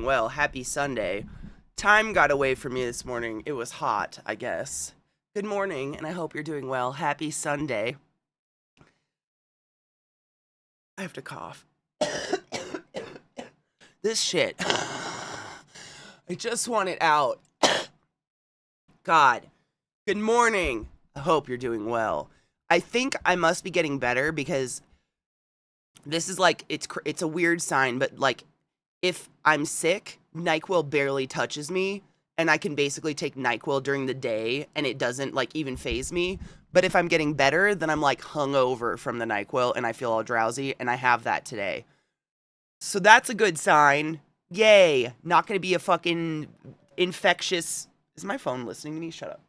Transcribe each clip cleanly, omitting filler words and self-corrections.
doing well. Happy Sunday. Time got away from me this morning. It was hot, I guess. Good morning, and I hope you're doing well. Happy Sunday. I have to cough. This shit. I just want it out. God. Good morning. I hope you're doing well. I think I must be getting better because this is like, it's a weird sign, but like, if I'm sick, NyQuil barely touches me, and I can basically take NyQuil during the day, and it doesn't, like, even phase me. But if I'm getting better, then I'm, like, hungover from the NyQuil, and I feel all drowsy, and I have that today. So that's a good sign. Yay. Not gonna be a fucking infectious... Is my phone listening to me? Shut up.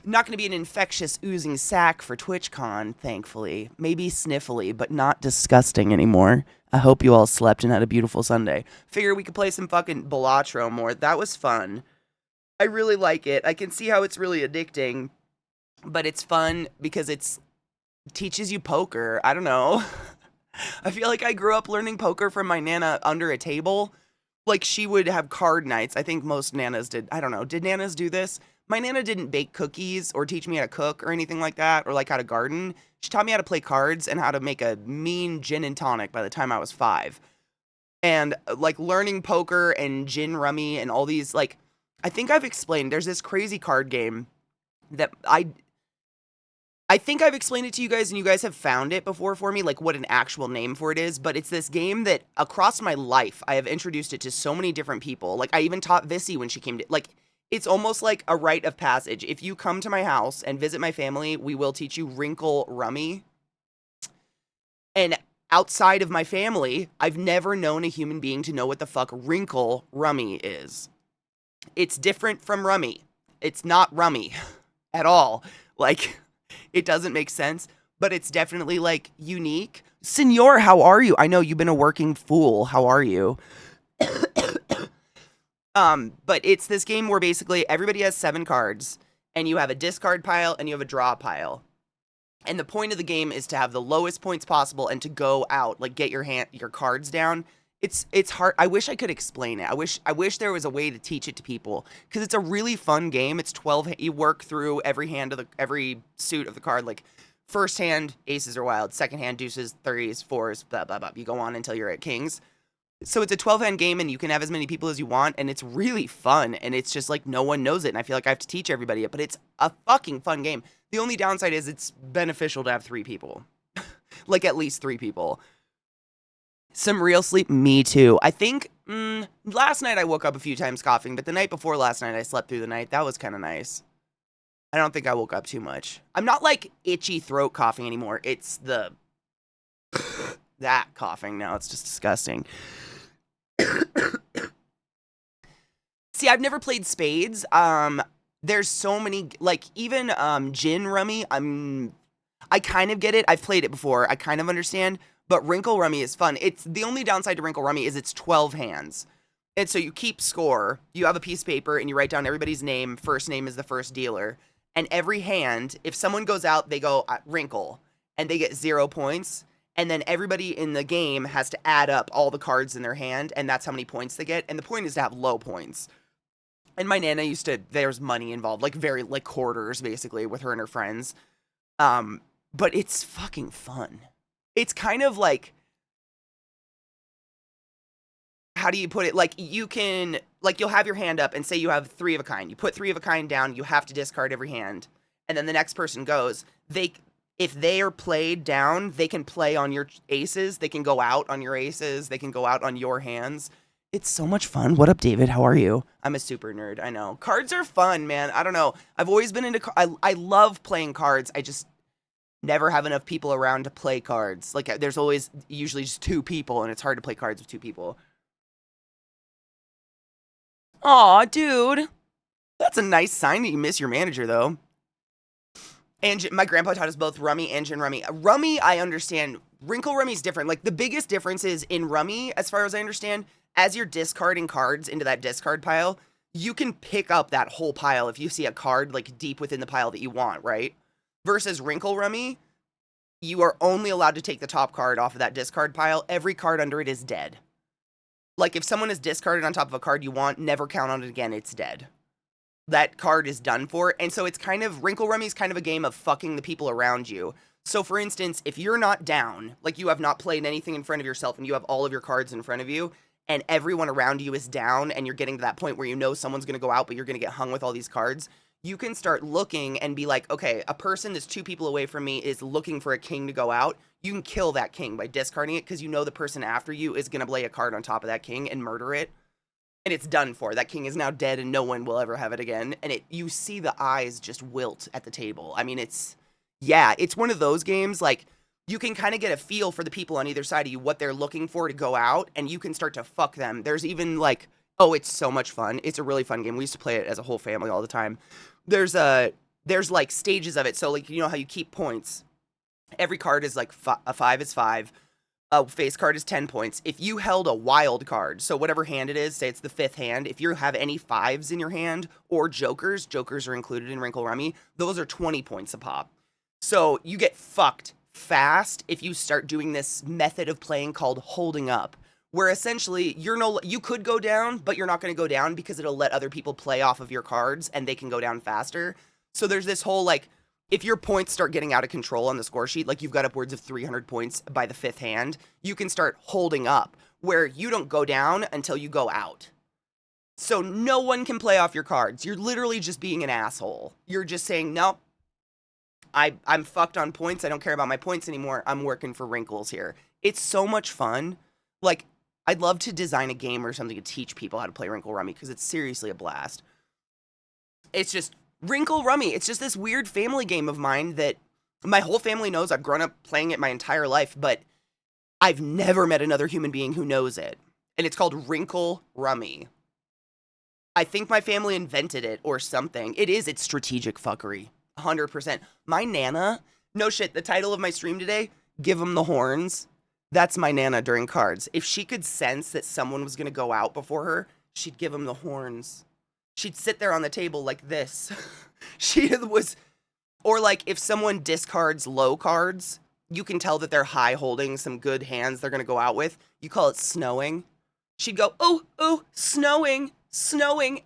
Not gonna be an infectious oozing sack for TwitchCon, thankfully. Maybe sniffly, but not disgusting anymore. I hope you all slept and had a beautiful Sunday. Figure we could play some fucking Balatro more. That was fun. I really like it. I can see how it's really addicting, but it's fun because it teaches you poker. I don't know. I feel like I grew up learning poker from my Nana under a table. Like, she would have card nights. I think most Nanas did. I don't know. Did Nanas do this? My Nana didn't bake cookies or teach me how to cook or anything like that, or like how to garden. She taught me how to play cards and how to make a mean gin and tonic by the time I was 5. And like learning poker and gin rummy and all these, like, I think I've explained, there's this crazy card game that I think I've explained it to you guys and you guys have found it before for me, like what an actual name for it is, but it's this game that across my life, I have introduced it to so many different people. Like, I even taught Vissy when she came to, like, it's almost like a rite of passage. If you come to my house and visit my family, we will teach you Wrinkle Rummy. And outside of my family, I've never known a human being to know what the fuck Wrinkle Rummy is. It's different from Rummy. It's not Rummy at all. Like, it doesn't make sense, but it's definitely, like, unique. Senor, how are you? I know you've been a working fool. How are you? But it's this game where basically everybody has 7 cards, and you have a discard pile and you have a draw pile. And the point of the game is to have the lowest points possible and to go out, like, get your cards down. It's hard. I wish I could explain it. I wish there was a way to teach it to people, because it's a really fun game. It's 12. You work through every suit of the card. Like, first hand, aces are wild. Second hand, deuces, threes, fours, blah blah blah. You go on until you're at kings. So it's a 12-hand game, and you can have as many people as you want, and it's really fun, and it's just, like, no one knows it, and I feel like I have to teach everybody it, but it's a fucking fun game. The only downside is it's beneficial to have 3 people. Like, at least 3 people. Some real sleep? Me too. I think, last night I woke up a few times coughing, but the night before last night I slept through the night. That was kind of nice. I don't think I woke up too much. I'm not, like, itchy throat coughing anymore. It's the... that coughing now. It's just disgusting. See, I've never played spades. There's so many, like, even gin rummy, I kind of get it. I've played it before. I kind of understand, but Wrinkle Rummy is fun. It's the only downside to Wrinkle Rummy is it's 12 hands. And so you keep score. You have a piece of paper and you write down everybody's name. First name is the first dealer. And every hand, if someone goes out, they go Wrinkle, and they get 0 points. And then everybody in the game has to add up all the cards in their hand, and that's how many points they get. And the point is to have low points. And my Nana there's money involved, like like quarters, basically, with her and her friends. But it's fucking fun. It's kind of like, how do you put it? Like, you can, like, you'll have your hand up and say you have 3 of a kind. You put 3 of a kind down, you have to discard every hand. And then the next person goes. If they are played down, they can play on your aces. They can go out on your aces. They can go out on your hands. It's so much fun. What up, David? How are you? I'm a super nerd. I know. Cards are fun, man. I don't know. I've always been into... I love playing cards. I just never have enough people around to play cards. Like, there's always usually just 2 people, and it's hard to play cards with 2 people. Aw, dude. That's a nice sign that you miss your manager, though. And my grandpa taught us both Rummy and Gin Rummy. Rummy, I understand. Wrinkle Rummy is different. Like, the biggest difference is in Rummy, as far as I understand, as you're discarding cards into that discard pile, you can pick up that whole pile if you see a card, like, deep within the pile that you want, right? Versus Wrinkle Rummy, you are only allowed to take the top card off of that discard pile. Every card under it is dead. Like, if someone is discarded on top of a card you want, never count on it again. It's dead. That card is done for. And so it's kind of, Wrinkle Rummy is kind of a game of fucking the people around you. So, for instance, if you're not down, like you have not played anything in front of yourself and you have all of your cards in front of you, and everyone around you is down, and you're getting to that point where you know someone's going to go out, but you're going to get hung with all these cards, you can start looking and be like, okay, a person that's 2 people away from me is looking for a king to go out. You can kill that king by discarding it because you know the person after you is going to lay a card on top of that king and murder it. And it's done for. That king is now dead and no one will ever have it again. And you see the eyes just wilt at the table. I mean, it's one of those games, like, you can kind of get a feel for the people on either side of you, what they're looking for to go out, and you can start to fuck them. There's even, like, oh, it's so much fun. It's a really fun game. We used to play it as a whole family all the time. There's like stages of it. So, like, you know how you keep points. Every card is like a 5 is 5. A face card is 10 points. If you held a wild card, so whatever hand it is, say it's the 5th hand, if you have any 5s in your hand or jokers are included in Wrinkle Rummy, those are 20 points a pop. So you get fucked fast if you start doing this method of playing called holding up, where essentially you could go down, but you're not going to go down because it'll let other people play off of your cards and they can go down faster. So there's this whole, like, if your points start getting out of control on the score sheet, like you've got upwards of 300 points by the 5th hand, you can start holding up, where you don't go down until you go out. So no one can play off your cards. You're literally just being an asshole. You're just saying, no, I'm fucked on points. I don't care about my points anymore. I'm working for wrinkles here. It's so much fun. Like, I'd love to design a game or something to teach people how to play Wrinkle Rummy, because it's seriously a blast. It's just Wrinkle Rummy. It's just this weird family game of mine that my whole family knows. I've grown up playing it my entire life, but I've never met another human being who knows it. And it's called Wrinkle Rummy. I think my family invented it or something. It's strategic fuckery. 100%. My Nana, no shit, the title of my stream today, Give 'em the Horns. That's my Nana during cards. If she could sense that someone was going to go out before her, she'd give them the horns. She'd sit there on the table like this. Or like if someone discards low cards, you can tell that they're high holding some good hands they're going to go out with. You call it snowing. She'd go, oh, snowing.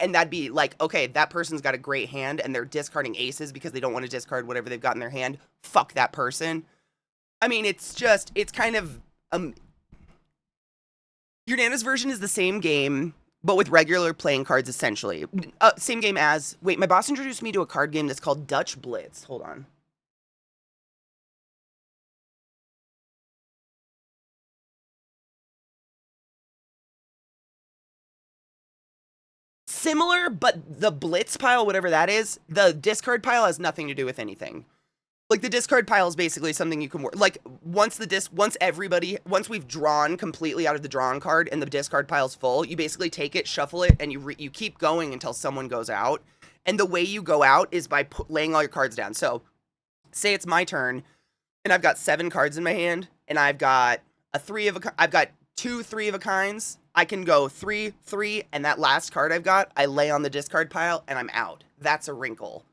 And that'd be like, okay, that person's got a great hand and they're discarding aces because they don't want to discard whatever they've got in their hand. Fuck that person. I mean, it's kind of, your Nana's version is the same game, but with regular playing cards, essentially. Same game as, wait, my boss introduced me to a card game that's called Dutch Blitz. Hold on. Similar, but the blitz pile, whatever that is, the discard pile has nothing to do with anything. Like, the discard pile is basically something you can work. Like, once we've drawn completely out of the drawn card and the discard pile's full, you basically take it, shuffle it, and you keep going until someone goes out. And the way you go out is by laying all your cards down. So, say it's my turn, and I've got 7 cards in my hand, and I've got I've got 2 3-of-a-kinds. I can go 3, 3, and that last card I've got, I lay on the discard pile, and I'm out. That's a wrinkle.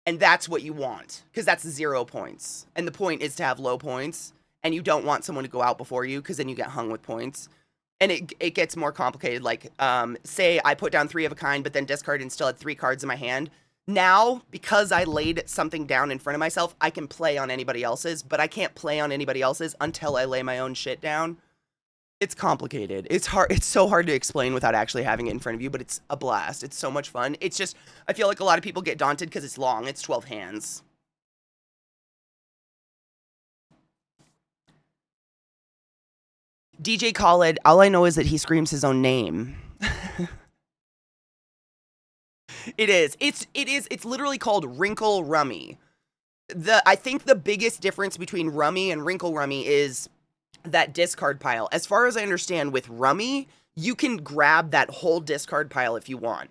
And that's what you want, because that's 0 points. And the point is to have low points, and you don't want someone to go out before you, because then you get hung with points. And it gets more complicated. Like, say I put down 3-of-a-kind, but then discarded and still had 3 cards in my hand. Now, because I laid something down in front of myself, I can play on anybody else's, but I can't play on anybody else's until I lay my own shit down. It's complicated. It's hard. It's so hard to explain without actually having it in front of you, but it's a blast. It's so much fun. It's just, I feel like a lot of people get daunted because it's long. It's 12 hands. DJ Khaled, all I know is that he screams his own name. It is. It's literally called Wrinkle Rummy. I think the biggest difference between Rummy and Wrinkle Rummy is that discard pile. As far as I understand, with Rummy, you can grab that whole discard pile if you want.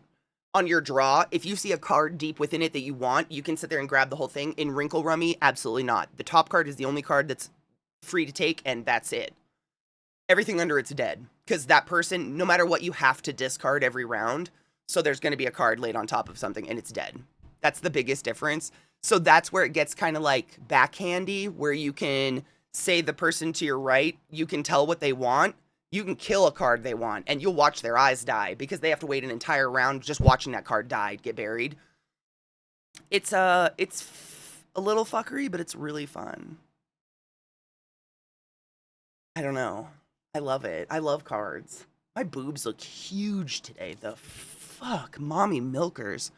On your draw, if you see a card deep within it that you want, you can sit there and grab the whole thing. In Wrinkle Rummy, absolutely not. The top card is the only card that's free to take, and that's it. Everything under it's dead. Because that person, no matter what, you have to discard every round. So there's going to be a card laid on top of something, and it's dead. That's the biggest difference. So that's where it gets kind of like backhandy, where you can say the person to your right, you can tell what they want. You can kill a card they want, and you'll watch their eyes die because they have to wait an entire round just watching that card die, get buried. It's a little fuckery, but it's really fun. I don't know. I love it. I love cards. My boobs look huge today. The fuck, mommy milkers.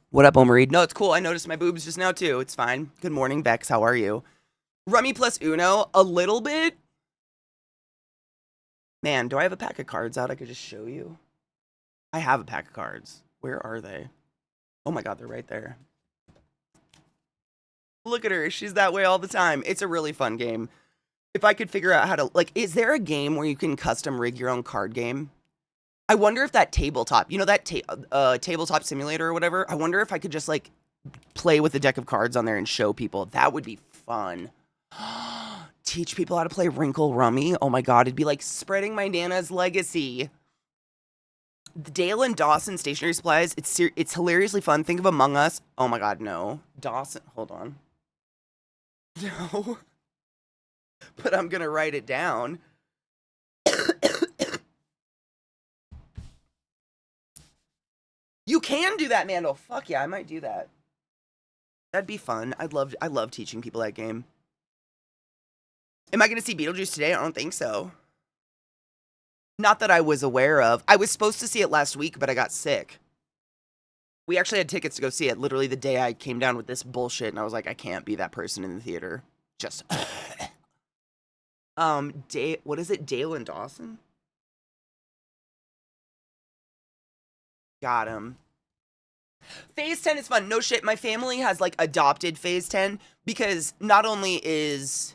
What up, Omareed? No, it's cool. I noticed my boobs just now too. It's fine. Good morning, Bex. How are you? Rummy plus Uno, a little bit. Man, do I have a pack of cards out I could just show you? I have a pack of cards. Where are they? Oh my god, they're right there. Look at her. She's that way all the time. It's a really fun game. If I could figure out how to, like, is there a game where you can custom rig your own card game? I wonder if that tabletop, you know, that tabletop simulator or whatever, I wonder if I could just, like, play with a deck of cards on there and show people. That would be fun. Teach people how to play Wrinkle Rummy. Oh my god, it'd be like spreading my Nana's legacy. Dale and Dawson Stationery Supplies. It's hilariously fun. Think of Among Us. Oh my god, no. Dawson, hold on. No. But I'm gonna write it down. You can do that, Mandel. Fuck yeah, I might do that. That'd be fun. I love teaching people that game. Am I going to see Beetlejuice today? I don't think so. Not that I was aware of. I was supposed to see it last week, but I got sick. We actually had tickets to go see it literally the day I came down with this bullshit, and I was like, I can't be that person in the theater. Just... what is it? Dale and Dawson? Got him. Phase 10 is fun. No shit, my family has, like, adopted Phase 10 because not only is...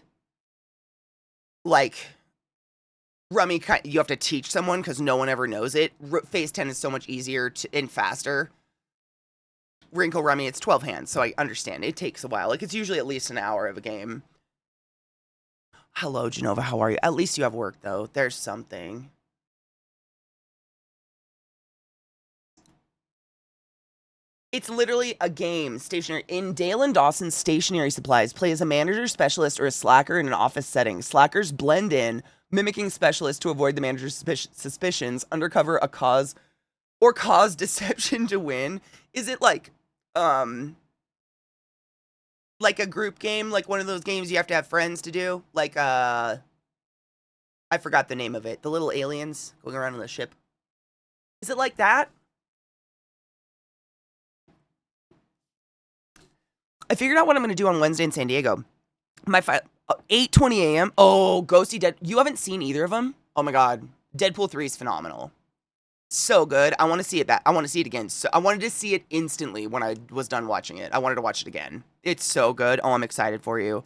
like, Rummy, you have to teach someone because no one ever knows it. Phase 10 is so much easier and faster. Wrinkle Rummy, it's 12 hands, so I understand. It takes a while. Like, it's usually at least an hour of a game. Hello, Genova, how are you? At least you have work, though. There's something. It's literally a game. Stationary. In Dale and Dawson's Stationery Supplies, play as a manager, specialist, or a slacker in an office setting. Slackers blend in, mimicking specialists to avoid the manager's suspicions, undercover a cause, or cause deception to win. Is it like a group game? Like one of those games you have to have friends to do? Like, I forgot the name of it. The little aliens going around on the ship. Is it like that? I figured out what I'm going to do on Wednesday in San Diego. My 8:20 a.m. Oh, go see Dead. You haven't seen either of them? Oh my god. Deadpool 3 is phenomenal. So good. I want to see it back. I want to see it again. So I wanted to see it instantly when I was done watching it. I wanted to watch it again. It's so good. Oh, I'm excited for you.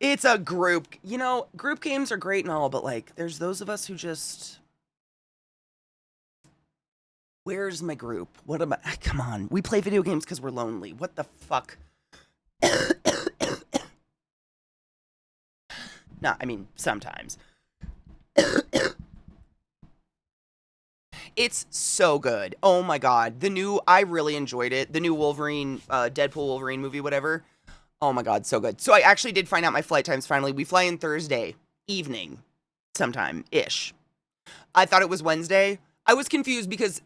It's a group. You know, group games are great and all, but like, there's those of us who just... Where's my group? What am I? Come on. We play video games because we're lonely. What the fuck? No, I mean, sometimes. It's so good. Oh my god. I really enjoyed it. The new Wolverine, Deadpool Wolverine movie, whatever. Oh my god, so good. So I actually did find out my flight times finally. We fly in Thursday evening, sometime-ish. I thought it was Wednesday. I was confused because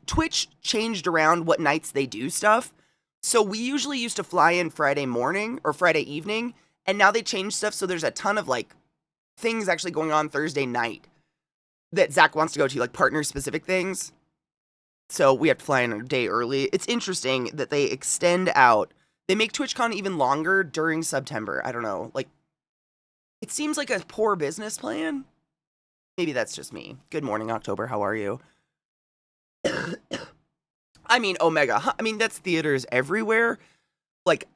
Twitch changed around what nights they do stuff. So we usually used to fly in Friday morning or Friday evening, and now they changed stuff, so there's a ton of, like, things actually going on Thursday night that Zach wants to go to, like, partner-specific things. So we have to fly in a day early. It's interesting that they extend out. They make TwitchCon even longer during September. I don't know. Like, it seems like a poor business plan. Maybe that's just me. Good morning, October. How are you? I mean, Omega. I mean, that's theaters everywhere. Like,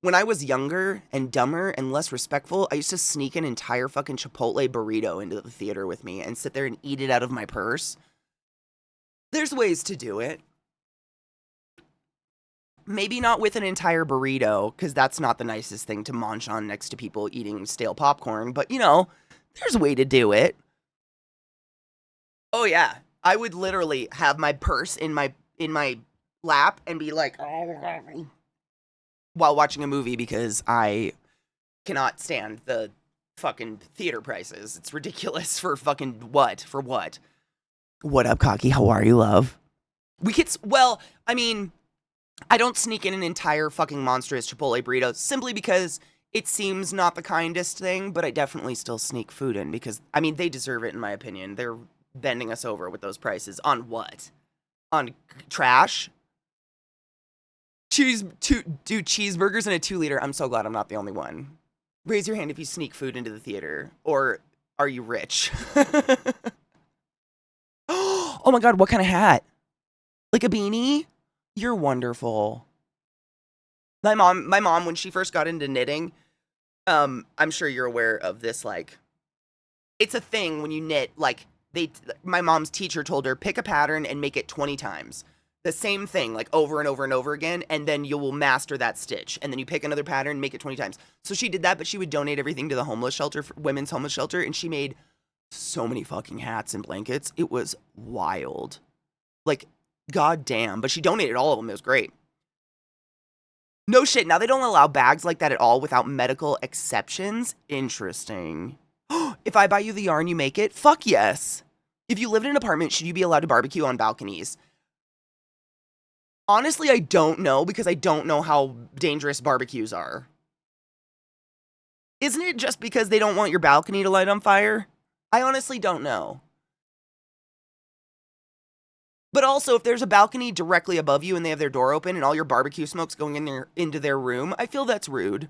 when I was younger and dumber and less respectful, I used to sneak an entire fucking Chipotle burrito into the theater with me and sit there and eat it out of my purse. There's ways to do it. Maybe not with an entire burrito, because that's not the nicest thing to munch on next to people eating stale popcorn, but, you know, there's a way to do it. Oh, yeah. I would literally have my purse in my lap and be like, while watching a movie because I cannot stand the fucking theater prices. It's ridiculous for fucking what? For what? What up, Cocky? How are you, love? We could, well, I mean, I don't sneak in an entire fucking monstrous Chipotle burrito simply because it seems not the kindest thing, but I definitely still sneak food in because, I mean, they deserve it in my opinion. They're bending us over with those prices. On what? On trash? Dude, cheeseburgers in a 2-liter. I'm so glad I'm not the only one. Raise your hand if you sneak food into the theater. Or are you rich? Oh my god, what kind of hat? Like a beanie? You're wonderful. My mom, when she first got into knitting, I'm sure you're aware of this, like, it's a thing when you knit, like, my mom's teacher told her, pick a pattern and make it 20 times. The same thing, like, over and over and over again, and then you will master that stitch. And then you pick another pattern, make it 20 times. So she did that, but she would donate everything to the homeless shelter, women's homeless shelter, and she made so many fucking hats and blankets. It was wild. Like, goddamn. But she donated all of them. It was great. No shit. Now they don't allow bags like that at all without medical exceptions. Interesting. If I buy you the yarn, you make it? Fuck yes. If you live in an apartment, should you be allowed to barbecue on balconies? Honestly, I don't know because I don't know how dangerous barbecues are. Isn't it just because they don't want your balcony to light on fire? I honestly don't know. But also, if there's a balcony directly above you and they have their door open and all your barbecue smoke's going into their room, I feel that's rude.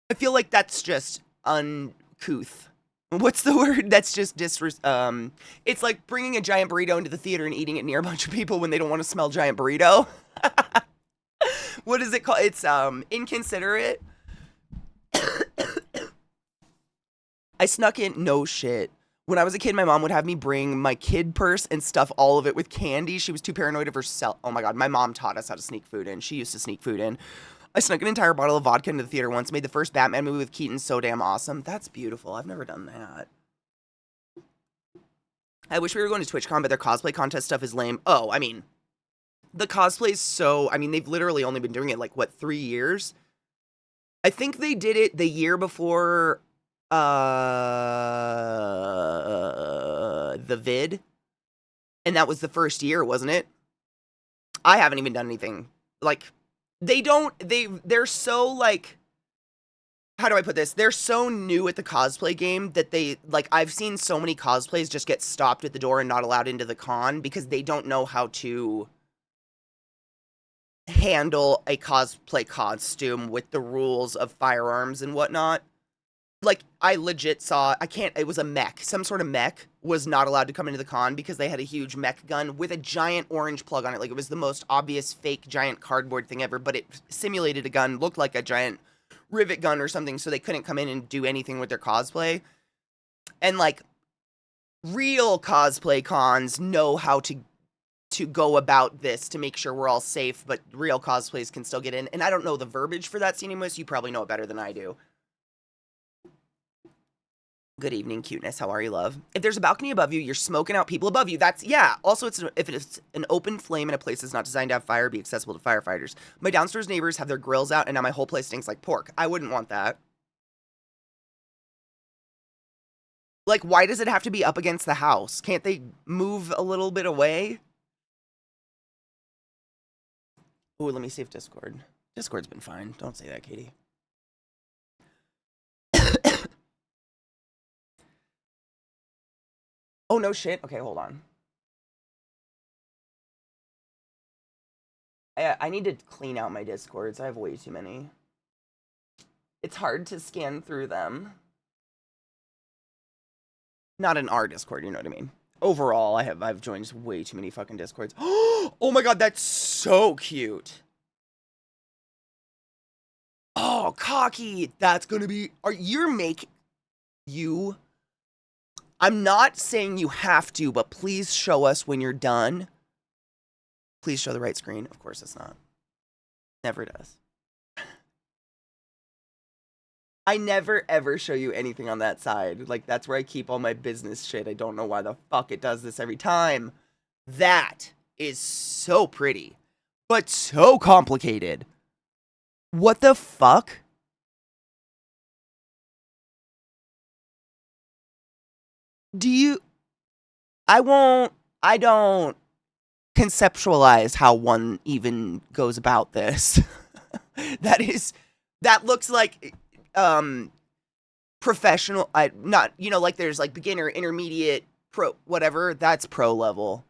I feel like that's just uncouth. What's the word? That's just it's like bringing a giant burrito into the theater and eating it near a bunch of people when they don't want to smell giant burrito. What is it called? It's inconsiderate. I snuck in, no shit. When I was a kid, my mom would have me bring my kid purse and stuff all of it with candy. She was too paranoid of herself. Oh my god, my mom taught us how to sneak food in. She used to sneak food in. I snuck an entire bottle of vodka into the theater once, made the first Batman movie with Keaton so damn awesome. That's beautiful. I've never done that. I wish we were going to TwitchCon, but their cosplay contest stuff is lame. Oh, I mean, the cosplay's so... I mean, they've literally only been doing it, like, what, 3 years? I think they did it the year before... the vid, and that was the first year, wasn't it? I haven't even done anything. Like, they're so, like, how do I put this? They're so new at the cosplay game that they, like, I've seen so many cosplays just get stopped at the door and not allowed into the con because they don't know how to handle a cosplay costume with the rules of firearms and whatnot. Like, I legit saw, it was a mech. Some sort of mech was not allowed to come into the con because they had a huge mech gun with a giant orange plug on it. Like, it was the most obvious fake giant cardboard thing ever, but it simulated a gun, looked like a giant rivet gun or something, so they couldn't come in and do anything with their cosplay. And, like, real cosplay cons know how to go about this to make sure we're all safe, but real cosplays can still get in. And I don't know the verbiage for that, Cinemus. You probably know it better than I do. Good evening, cuteness. How are you, love? If there's a balcony above you, you're smoking out people above you. That's, yeah. Also, if it's an open flame in a place that's not designed to have fire, be accessible to firefighters. My downstairs neighbors have their grills out, and now my whole place stinks like pork. I wouldn't want that. Like, why does it have to be up against the house? Can't they move a little bit away? Ooh, let me see if Discord. Discord's been fine. Don't say that, Katie. Oh, no shit. Okay, hold on. I need to clean out my Discords. I have way too many. It's hard to scan through them. Not in our Discord, you know what I mean. Overall, I've joined way too many fucking Discords. Oh my god, that's so cute. Oh, Cocky. That's gonna be... I'm not saying you have to, but please show us when you're done. Please show the right screen. Of course it's not. Never does. I never ever show you anything on that side. Like, that's where I keep all my business shit. I don't know why the fuck it does this every time. That is so pretty, but so complicated. What the fuck? I don't conceptualize how one even goes about this. That looks like professional. I not like there's like beginner, intermediate, pro, whatever. That's pro level.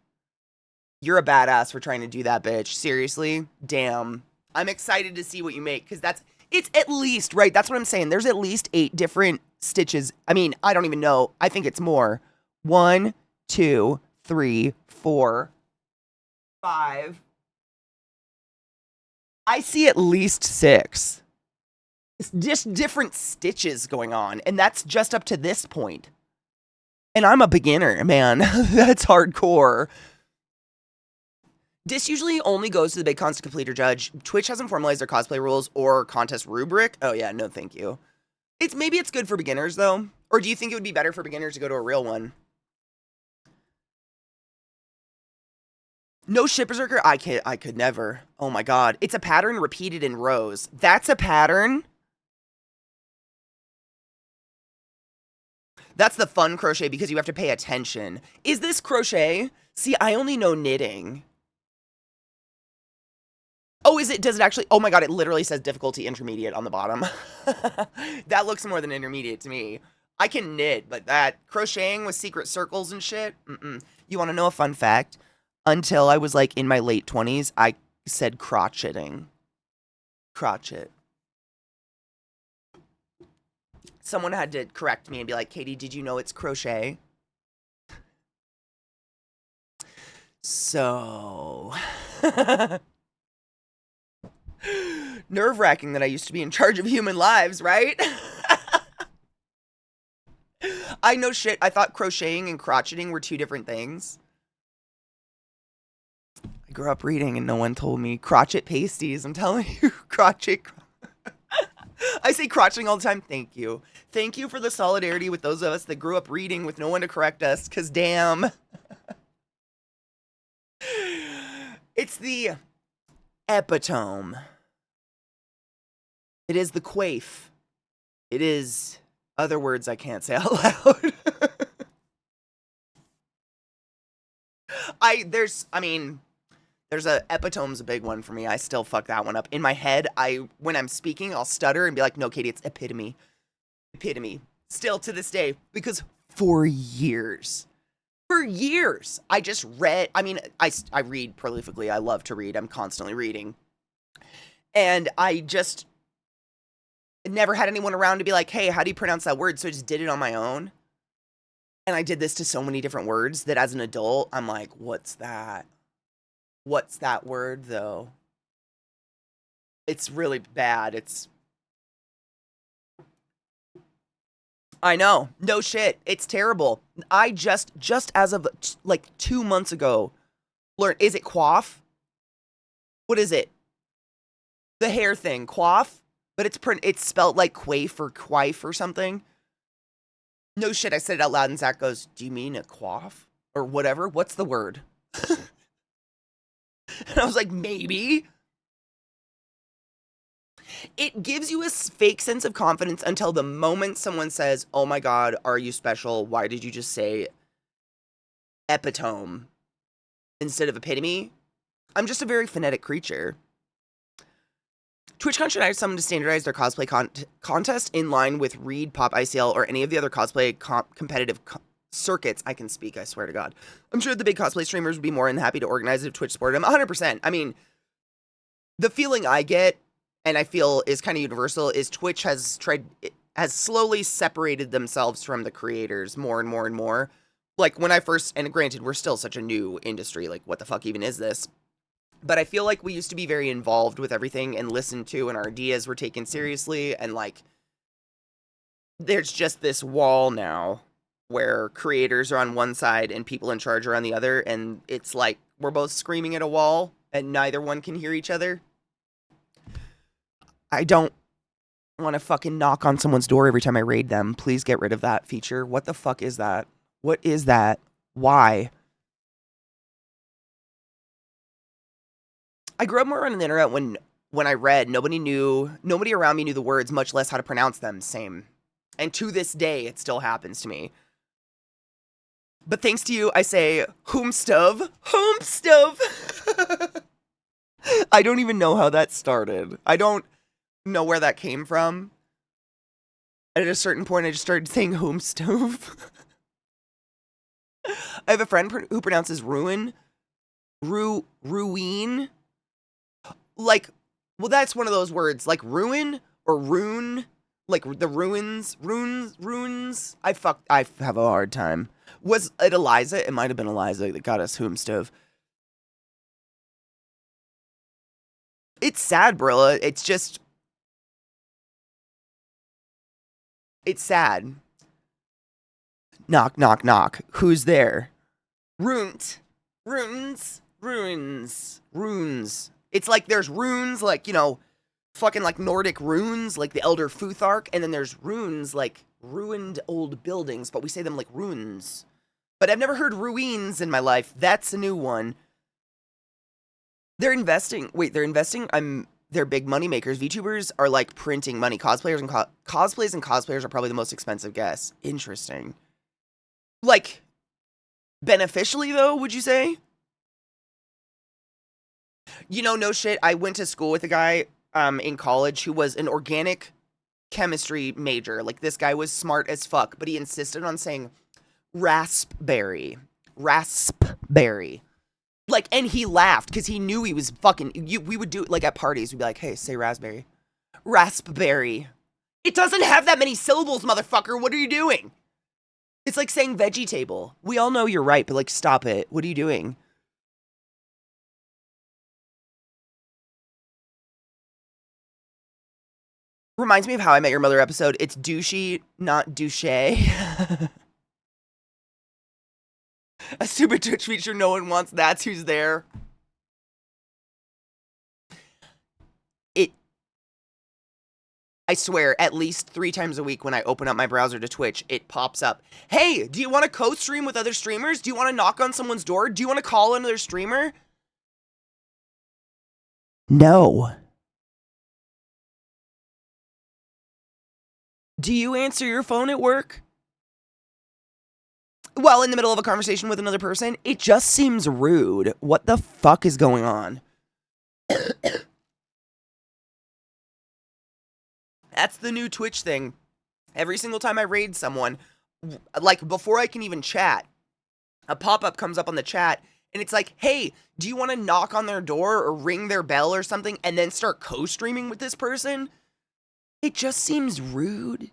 You're a badass for trying to do that, bitch. Seriously, damn. I'm excited to see what you make because it's at least right. That's what I'm saying. There's at least 8 different stitches. I mean, I don't even know. I think it's more. 1, 2, 3, 4, 5. I see at least 6. It's just different stitches going on, and that's just up to this point. And I'm a beginner, man. That's hardcore. This usually only goes to the big cons to complete or judge. Twitch hasn't formalized their cosplay rules or contest rubric. Oh yeah, no thank you. Maybe it's good for beginners though. Or do you think it would be better for beginners to go to a real one? No ship berserker? I could never. Oh my god. It's a pattern repeated in rows. That's a pattern? That's the fun crochet because you have to pay attention. Is this crochet? See, I only know knitting. Oh, does it actually? Oh my god, it literally says difficulty intermediate on the bottom. That looks more than intermediate to me. I can knit, but that crocheting with secret circles and shit? You want to know a fun fact? Until I was like in my late 20s, I said crotcheting. Crotchet. Someone had to correct me and be like, Katie, did you know it's crochet? So... nerve-wracking that I used to be in charge of human lives, right? I know shit. I thought crocheting and crotcheting were 2 different things. I grew up reading and no one told me. Crotchet pasties, I'm telling you. Crotchet. I say crotcheting all the time. Thank you. Thank you for the solidarity with those of us that grew up reading with no one to correct us, because damn. It's the epitome. It is the coif. It is other words I can't say out loud. There's a epitome's a big one for me. I still fuck that one up. In my head, when I'm speaking, I'll stutter and be like, no, Katie, it's epitome. Epitome. Still to this day, because for years, I just read, I read prolifically. I love to read. I'm constantly reading. And I just never had anyone around to be like, hey, how do you pronounce that word? So I just did it on my own. And I did this to so many different words that as an adult, I'm like, what's that? What's that word, though? It's really bad. I know. No shit. It's terrible. I just as of like 2 months ago learned, is it coif? What is it? The hair thing, coif? But it's spelled like quaif or something. No shit, I said it out loud and Zach goes, do you mean a coif? Or whatever? What's the word? And I was like, maybe. It gives you a fake sense of confidence until the moment someone says, oh my god, are you special? Why did you just say epitome instead of epitome? I'm just a very phonetic creature. TwitchCon should hire someone to standardize their cosplay contest in line with Reed, Pop, ICL, or any of the other cosplay competitive circuits. I can speak, I swear to God. I'm sure the big cosplay streamers would be more than happy to organize it if Twitch supported them. 100%. I mean, the feeling I get, and I feel is kind of universal, is Twitch has slowly separated themselves from the creators more and more and more. Like, when I first, and granted, we're still such a new industry, like, what the fuck even is this? But I feel like we used to be very involved with everything and listened to, and our ideas were taken seriously, and, like, there's just this wall now where creators are on one side and people in charge are on the other, and it's like we're both screaming at a wall, and neither one can hear each other. I don't want to fucking knock on someone's door every time I raid them. Please get rid of that feature. What the fuck is that? What is that? Why? I grew up more on the internet when when I read, nobody around me knew the words, much less how to pronounce them. Same. And to this day, it still happens to me. But thanks to you, I say, Hoomstove. Hoomstove! I don't even know how that started. I don't know where that came from. At a certain point, I just started saying Hoomstove. I have a friend who pronounces ruin. Ruin. Like, well, that's one of those words. Like ruin or rune. Like the ruins. I have a hard time. Was it Eliza? It might have been Eliza that got us Hoomstove. It's sad, Brilla. It's just... It's sad. Knock, knock, knock. Who's there? Runes. It's like there's runes, like, you know, fucking like Nordic runes, like the Elder Futhark, and then there's runes, like ruined old buildings, but we say them like runes. But I've never heard ruins in my life. That's a new one. They're investing. They're big money makers. VTubers are like printing money. Cosplayers and cosplayers are probably the most expensive guess. Interesting. Like, beneficially though, would you say? You know, no shit. I went to school with a guy in college who was an organic chemistry major. Like, this guy was smart as fuck, but he insisted on saying raspberry. Like, and he laughed because he knew he was fucking... we would do it, like, at parties. We'd be like, hey, say raspberry. Raspberry. It doesn't have that many syllables, motherfucker. What are you doing? It's like saying veggie table. We all know you're right, but, like, stop it. What are you doing? Reminds me of How I Met Your Mother episode. It's douchey, not douche. A stupid Twitch feature no one wants. That's who's there. I swear, at least 3 times a week when I open up my browser to Twitch, it pops up. Hey, do you want to co-stream with other streamers? Do you want to knock on someone's door? Do you want to call another streamer? No. Do you answer your phone at work? While in the middle of a conversation with another person? It just seems rude. What the fuck is going on? That's the new Twitch thing. Every single time I raid someone, like before I can even chat, a pop-up comes up on the chat, and it's like, hey, do you want to knock on their door or ring their bell or something and then start co-streaming with this person? It just seems rude.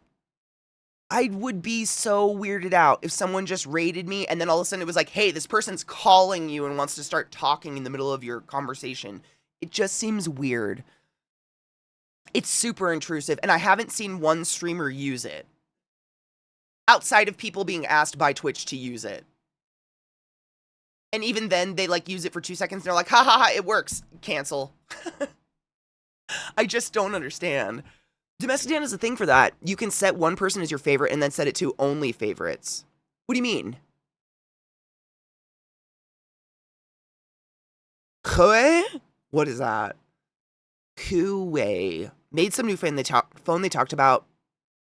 I would be so weirded out if someone just raided me and then all of a sudden it was like, hey, this person's calling you and wants to start talking in the middle of your conversation. It just seems weird. It's super intrusive, and I haven't seen one streamer use it. Outside of people being asked by Twitch to use it. And even then, they like use it for 2 seconds, and they're like, ha ha ha, it works. Cancel. I just don't understand. Domestic Dan is a thing for that. You can set one person as your favorite and then set it to only favorites. What do you mean? Kue? What is that? Kue. Made some new phone they talked about.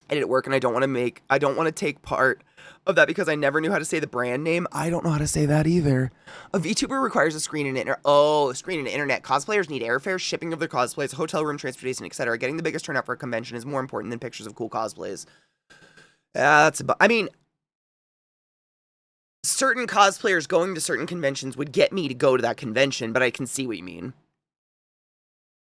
I didn't work, and I don't want to take part of that because I never knew how to say the brand name. I don't know how to say that either. A VTuber requires a screen and internet. Oh, screen and internet. Cosplayers need airfare, shipping of their cosplays, hotel room, transportation, etc. Getting the biggest turnout for a convention is more important than pictures of cool cosplays. I mean, certain cosplayers going to certain conventions would get me to go to that convention, but I can see what you mean.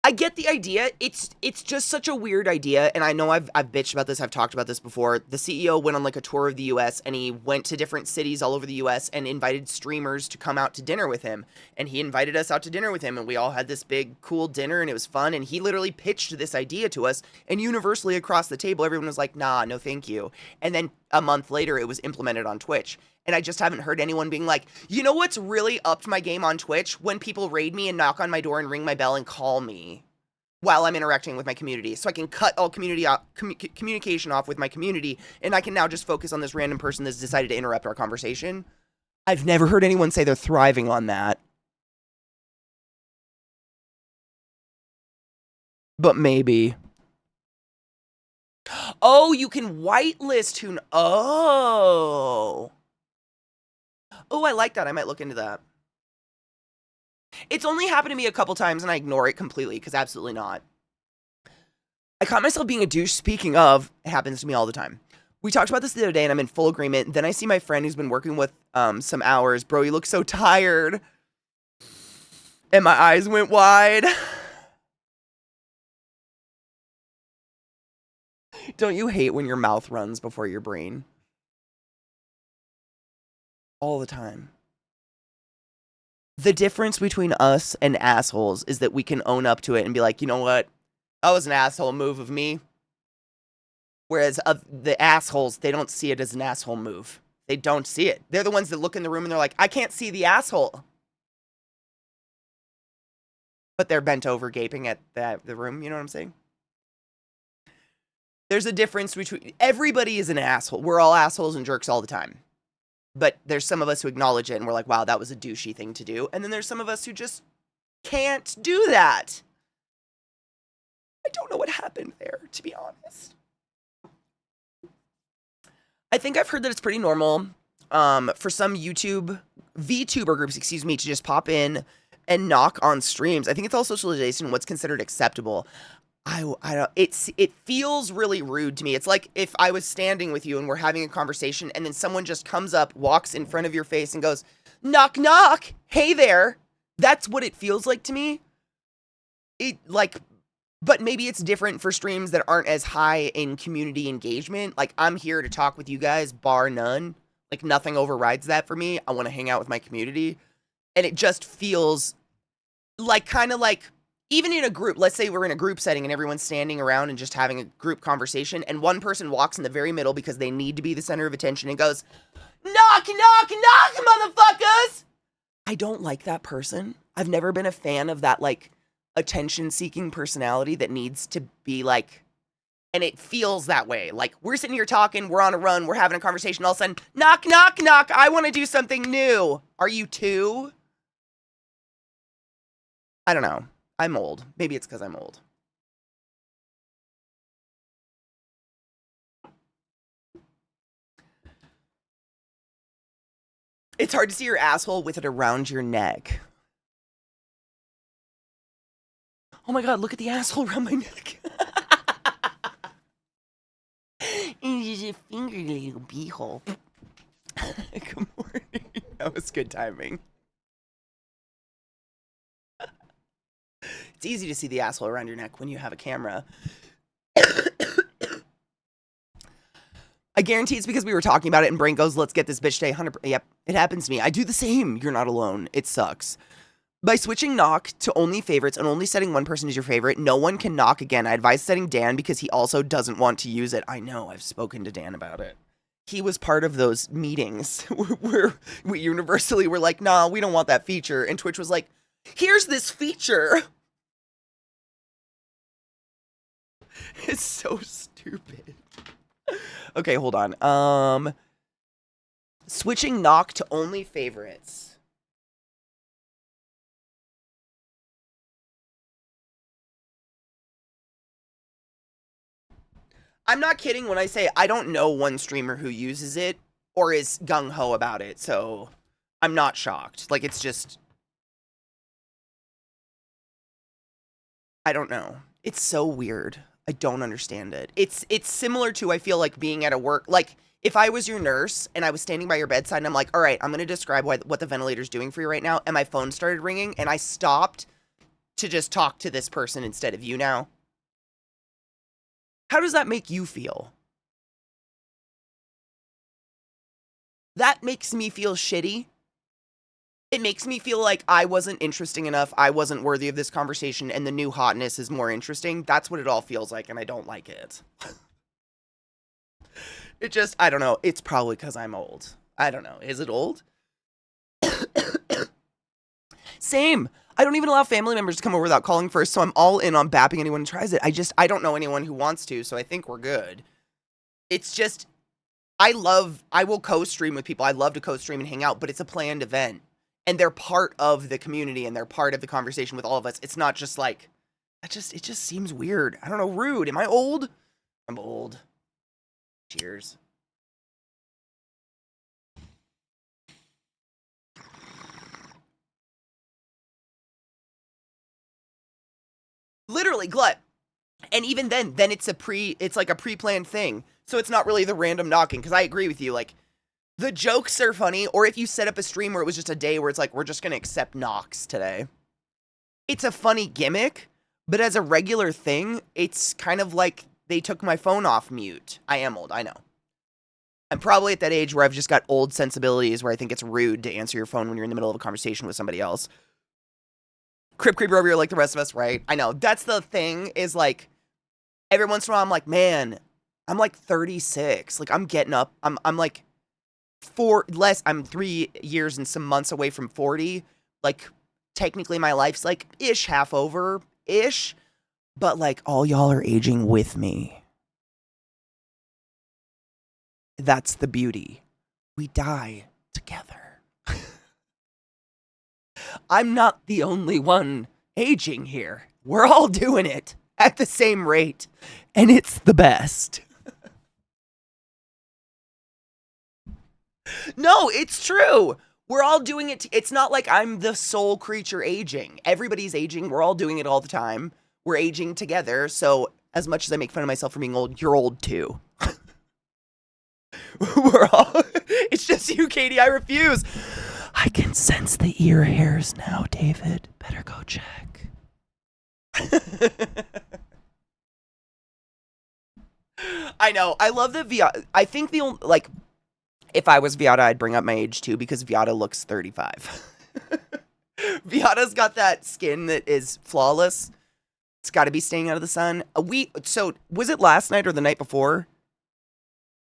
I get the idea. It's just such a weird idea, and I know I've bitched about this, I've talked about this before. The CEO went on like a tour of the US, and he went to different cities all over the US and invited streamers to come out to dinner with him. And he invited us out to dinner with him, and we all had this big, cool dinner, and it was fun, and he literally pitched this idea to us, and universally across the table, everyone was like, nah, no thank you. And then a month later, it was implemented on Twitch. And I just haven't heard anyone being like, you know what's really upped my game on Twitch? When people raid me and knock on my door and ring my bell and call me while I'm interacting with my community. So I can cut all communication off with my community, and I can now just focus on this random person that's decided to interrupt our conversation. I've never heard anyone say they're thriving on that. but maybe. Oh, you can whitelist who... Oh, I like that. I might look into that. It's only happened to me a couple times, and I ignore it completely, because absolutely not. I caught myself being a douche. Speaking of, it happens to me all the time. We talked about this the other day, and I'm in full agreement. Then I see my friend who's been working with some hours. Bro, you look so tired. And my eyes went wide. Don't you hate when your mouth runs before your brain? All the time. The difference between us and assholes is that we can own up to it and be like, you know what? That was an asshole move of me. Whereas the assholes, they don't see it as an asshole move. They don't see it. They're the ones that look in the room and they're like, I can't see the asshole. But they're bent over gaping at the room. You know what I'm saying? There's a difference between... Everybody is an asshole. We're all assholes and jerks all the time. But there's some of us who acknowledge it and we're like, wow, that was a douchey thing to do. And then there's some of us who just can't do that. I don't know what happened there, to be honest. I think I've heard that it's pretty normal for some VTuber groups, to just pop in and knock on streams. I think it's all socialization, what's considered acceptable. I don't, it feels really rude to me. It's like if I was standing with you and we're having a conversation and then someone just comes up, walks in front of your face and goes, knock, knock, hey there. That's what it feels like to me. But maybe it's different for streams that aren't as high in community engagement. Like, I'm here to talk with you guys, bar none. Like, nothing overrides that for me. I want to hang out with my community. And it just feels like, kind of like, even in a group, let's say we're in a group setting and everyone's standing around and just having a group conversation, and one person walks in the very middle because they need to be the center of attention and goes, knock, knock, knock, motherfuckers! I don't like that person. I've never been a fan of that, like, attention-seeking personality that needs to be, like, and it feels that way. Like, we're sitting here talking, we're on a run, we're having a conversation, all of a sudden, knock, knock, knock, I want to do something new. Are you two? I don't know. I'm old. Maybe it's because I'm old. It's hard to see your asshole with it around your neck. Oh my god, look at the asshole around my neck. It's just a finger little beehole. Good morning. That was good timing. It's easy to see the asshole around your neck when you have a camera. I guarantee it's because we were talking about it and brain goes, let's get this bitch today. 100%. Yep, it happens to me. I do the same. You're not alone. It sucks. By switching knock to only favorites and only setting one person as your favorite, no one can knock again. I advise setting Dan because he also doesn't want to use it. I know. I've spoken to Dan about it. He was part of those meetings where we universally were like, nah, we don't want that feature. And Twitch was like, here's this feature. It's so stupid. Okay, hold on. Switching knock to only favorites. I'm not kidding when I say I don't know one streamer who uses it or is gung-ho about it, so I'm not shocked. Like, it's just... I don't know. It's so weird. I don't understand it. It's similar to, I feel like, being at a work... Like, if I was your nurse and I was standing by your bedside and I'm like, all right, I'm going to describe what the ventilator's doing for you right now, and my phone started ringing and I stopped to just talk to this person instead of you now. How does that make you feel? That makes me feel shitty. It makes me feel like I wasn't interesting enough, I wasn't worthy of this conversation, and the new hotness is more interesting. That's what it all feels like, and I don't like it. It just, I don't know. It's probably because I'm old. I don't know. Is it old? Same. I don't even allow family members to come over without calling first, so I'm all in on bapping anyone who tries it. I don't know anyone who wants to, so I think we're good. It's just, I will co-stream with people. I love to co-stream and hang out, but it's a planned event. And they're part of the community, and they're part of the conversation with all of us. It's not just like, It just seems weird. I don't know, rude. Am I old? I'm old. Cheers. Literally, glut. And even then it's like a pre-planned thing. So it's not really the random knocking, because I agree with you. Like, the jokes are funny, or if you set up a stream where it was just a day where it's like, we're just gonna accept knocks today. It's a funny gimmick, but as a regular thing, it's kind of like they took my phone off mute. I am old, I know. I'm probably at that age where I've just got old sensibilities where I think it's rude to answer your phone when you're in the middle of a conversation with somebody else. Crip creeper over here like the rest of us, right? I know. That's the thing, is like, every once in a while I'm like, man, I'm like 36. Like, I'm getting up. I'm like I'm 3 years and some months away from 40. Like, technically my life's like ish half over ish, but like all y'all are aging with me. That's the beauty. We die together. I'm not the only one aging here. We're all doing it at the same rate, and it's the best. No, it's true. We're all doing it. It's not like I'm the sole creature aging. Everybody's aging. We're all doing it all the time. We're aging together. So as much as I make fun of myself for being old, you're old too. We're all. It's just you, Katie. I refuse. I can sense the ear hairs now, David. Better go check. I know. I love that Viata. I think the only, like, if I was Viata, I'd bring up my age too, because Viata looks 35. Viata's got that skin that is flawless. It's got to be staying out of the sun. So was it last night or the night before?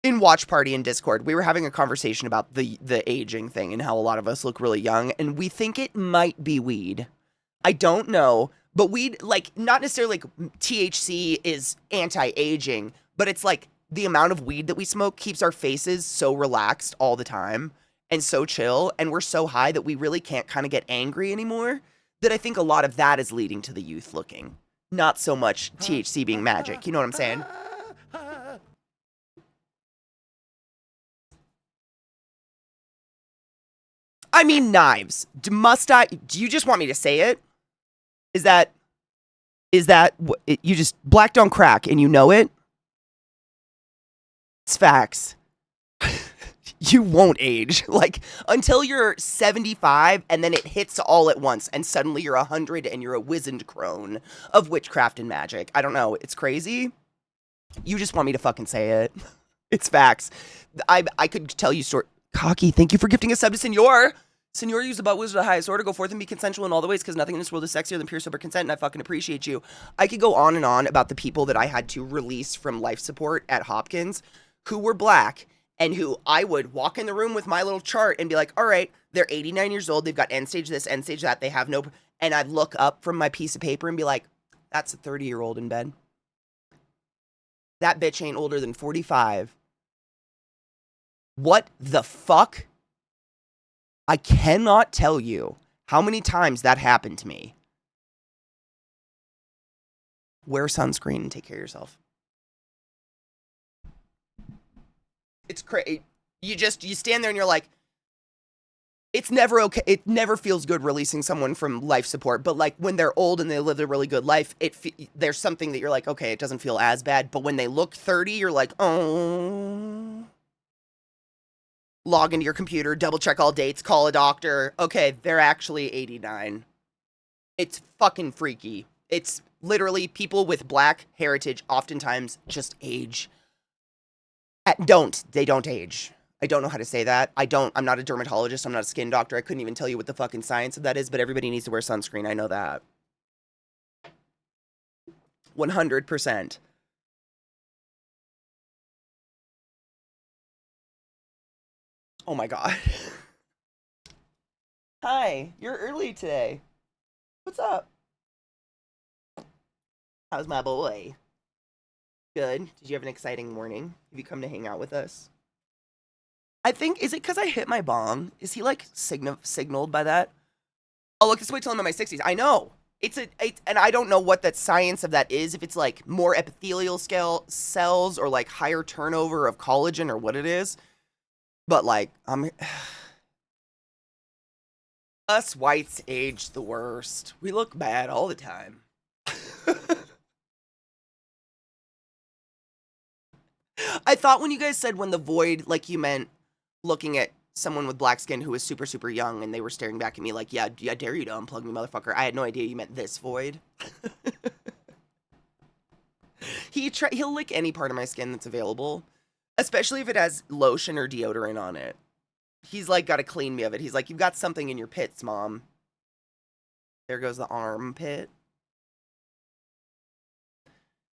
In Watch Party in Discord, we were having a conversation about the aging thing and how a lot of us look really young, and we think it might be weed. I don't know, but weed, like, not necessarily like THC is anti-aging, but it's like the amount of weed that we smoke keeps our faces so relaxed all the time and so chill, and we're so high that we really can't kind of get angry anymore, that I think a lot of that is leading to the youth looking. Not so much THC being magic, you know what I'm saying? I mean, knives. Must I? Do you just want me to say it? Is that you just black don't crack and you know it? It's facts. You won't age. Like, until you're 75 and then it hits all at once and suddenly you're 100 and you're a wizened crone of witchcraft and magic. I don't know. It's crazy. You just want me to fucking say it. It's facts. I could tell you Cocky, thank you for gifting a sub to Senor. Senor, use the butt wizard of the highest order. Go forth and be consensual in all the ways, because nothing in this world is sexier than pure sober consent, and I fucking appreciate you. I could go on and on about the people that I had to release from life support at Hopkins who were black, and who I would walk in the room with my little chart and be like, all right, they're 89 years old, they've got end stage this, end stage that, they have no... And I'd look up from my piece of paper and be like, that's a 30-year-old in bed. That bitch ain't older than 45. What the fuck? I cannot tell you how many times that happened to me. Wear sunscreen and take care of yourself. It's crazy. You stand there and you're like, it's never okay. It never feels good releasing someone from life support. But like when they're old and they live a really good life, there's something that you're like, okay, it doesn't feel as bad. But when they look 30, you're like, oh. Log into your computer, double check all dates, call a doctor. Okay, they're actually 89. It's fucking freaky. It's literally people with black heritage oftentimes just age. They don't age. I don't know how to say that. I'm not a dermatologist. I'm not a skin doctor. I couldn't even tell you what the fucking science of that is, but everybody needs to wear sunscreen. I know that. 100%. Oh my god. Hi, you're early today. What's up? How's my boy? Good. Did you have an exciting morning? Have you come to hang out with us? I think, is it because I hit my bong? Is he like signaled by that? Oh, look, let's wait till I'm in my 60s. I know. And I don't know what that science of that is, if it's like more epithelial scale cells or like higher turnover of collagen or what it is. But like, us whites age the worst. We look bad all the time. I thought when you guys said when the void, like you meant looking at someone with black skin who was super, super young and they were staring back at me like, yeah, I dare you to unplug me, motherfucker. I had no idea you meant this void. He'll lick any part of my skin that's available, especially if it has lotion or deodorant on it. He's like, got to clean me of it. He's like, you've got something in your pits, mom. There goes the armpit.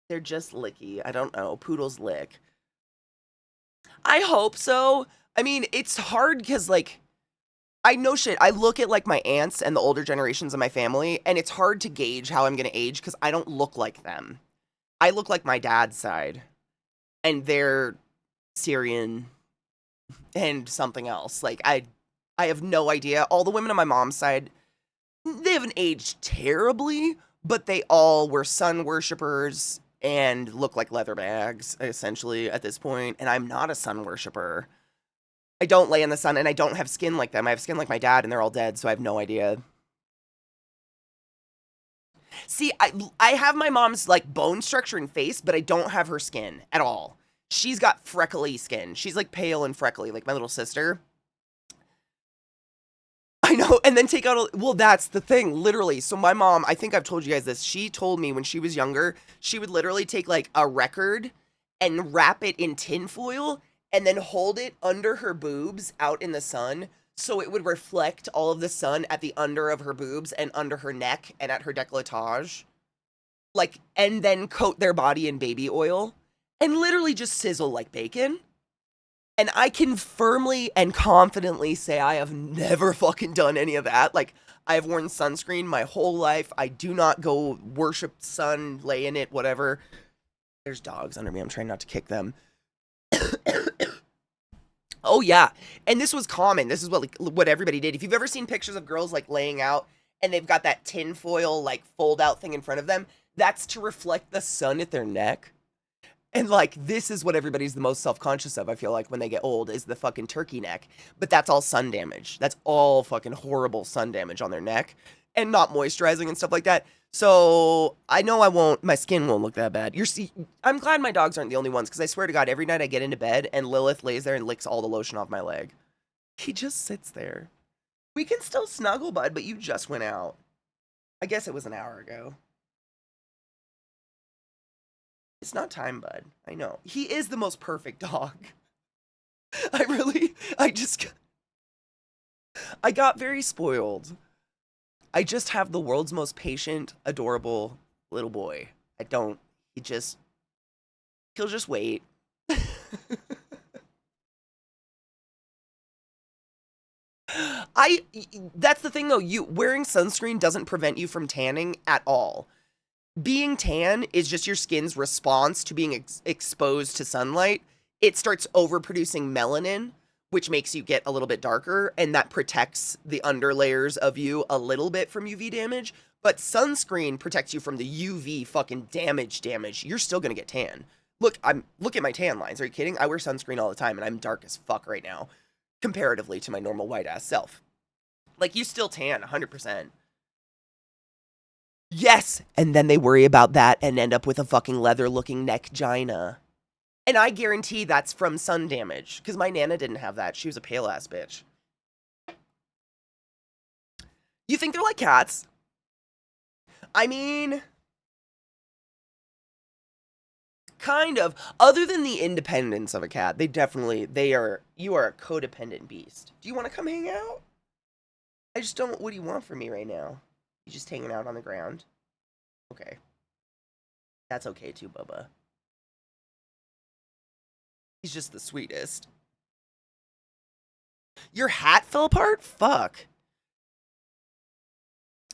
They're just licky. I don't know. Poodles lick. I hope so. I mean, it's hard because, like, I know shit. I look at, like, my aunts and the older generations of my family, and it's hard to gauge how I'm going to age because I don't look like them. I look like my dad's side, and they're Syrian and something else. Like, I have no idea. All the women on my mom's side, they haven't aged terribly, but they all were sun worshippers and look like leather bags, essentially, at this point. And I'm not a sun worshiper. I don't lay in the sun, and I don't have skin like them. I have skin like my dad, and they're all dead, so I have no idea. See, I have my mom's, like, bone structure and face, but I don't have her skin at all. She's got freckly skin. She's, like, pale and freckly, like my little sister. I know, and then take out well, that's the thing, literally. So my mom, I think I've told you guys this, she told me when she was younger, she would literally take, like, a record and wrap it in tinfoil and then hold it under her boobs out in the sun so it would reflect all of the sun at the under of her boobs and under her neck and at her décolletage. Like, and then coat their body in baby oil and literally just sizzle like bacon. And I can firmly and confidently say I have never fucking done any of that. Like, I have worn sunscreen my whole life. I do not go worship sun, lay in it, whatever. There's dogs under me. I'm trying not to kick them. Oh, yeah. And this was common. This is what everybody did. If you've ever seen pictures of girls, like, laying out and they've got that tinfoil, like, fold-out thing in front of them, that's to reflect the sun at their neck. And, like, this is what everybody's the most self-conscious of, I feel like, when they get old, is the fucking turkey neck. But that's all sun damage. That's all fucking horrible sun damage on their neck. And not moisturizing and stuff like that. So, I know my skin won't look that bad. I'm glad my dogs aren't the only ones, because I swear to God, every night I get into bed, and Lilith lays there and licks all the lotion off my leg. He just sits there. We can still snuggle, bud, but you just went out. I guess it was an hour ago. It's not time, bud. I know. He is the most perfect dog. I got very spoiled. I just have the world's most patient, adorable little boy. He'll just wait. That's the thing though, wearing sunscreen doesn't prevent you from tanning at all. Being tan is just your skin's response to being exposed to sunlight. It starts overproducing melanin, which makes you get a little bit darker, and that protects the underlayers of you a little bit from UV damage. But sunscreen protects you from the UV fucking damage. You're still gonna get tan. Look at my tan lines. Are you kidding? I wear sunscreen all the time, and I'm dark as fuck right now, comparatively to my normal white ass self. Like, you still tan 100%. Yes! And then they worry about that and end up with a fucking leather-looking neck-gina. And I guarantee that's from sun damage, because my Nana didn't have that. She was a pale-ass bitch. You think they're like cats? I mean, kind of. Other than the independence of a cat, you are a codependent beast. Do you want to come hang out? I just don't, what do you want from me right now? You just hanging out on the ground? Okay. That's okay too, Bubba. He's just the sweetest. Your hat fell apart? Fuck.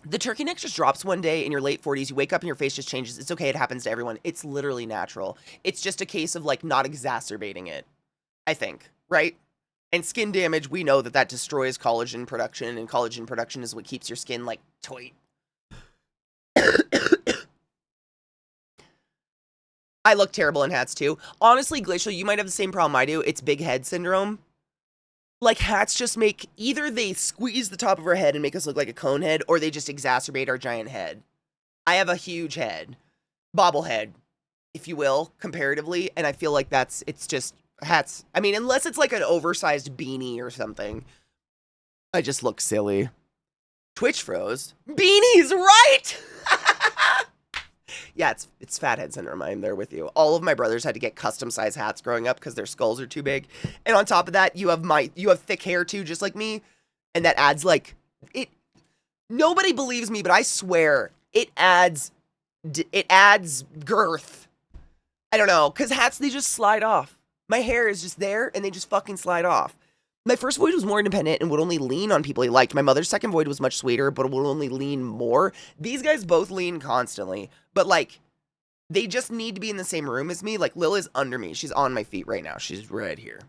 The turkey neck just drops one day in your late 40s. You wake up and your face just changes. It's okay. It happens to everyone. It's literally natural. It's just a case of, like, not exacerbating it, I think, right? And skin damage, we know that destroys collagen production, and collagen production is what keeps your skin, like, tight. I look terrible in hats too. Honestly, Glacial, you might have the same problem I do. It's big head syndrome. Like, hats just make, either they squeeze the top of our head and make us look like a cone head, or they just exacerbate our giant head. I have a huge head. Bobblehead, if you will, comparatively, and I feel like it's just hats. I mean, unless it's like an oversized beanie or something, I just look silly. Twitch froze. Beanies, right? Yeah, it's fathead syndrome. I'm there with you. All of my brothers had to get custom size hats growing up because their skulls are too big. And on top of that, you have thick hair too, just like me, and that adds like it. Nobody believes me, but I swear it adds girth. I don't know, because hats, they just slide off. My hair is just there and they just fucking slide off. My first void was more independent and would only lean on people he liked. My mother's second void was much sweeter, but would only lean more. These guys both lean constantly, but like, they just need to be in the same room as me. Like, Lil is under me. She's on my feet right now. She's right here.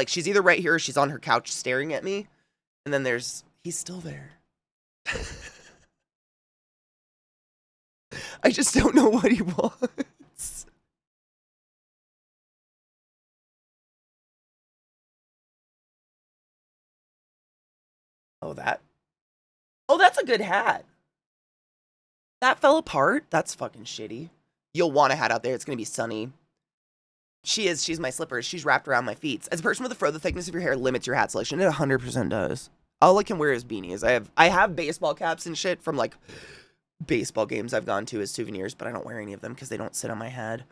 She's either right here or she's on her couch staring at me. And then he's still there. I just don't know what he wants. Oh, that's a good hat. That fell apart? That's fucking shitty. You'll want a hat out there. It's gonna be sunny. She's my slippers. She's wrapped around my feet. As a person with a fro, the thickness of your hair limits your hat selection. It 100% does. All I can wear is beanies. I have baseball caps and shit from like baseball games I've gone to as souvenirs, but I don't wear any of them because they don't sit on my head.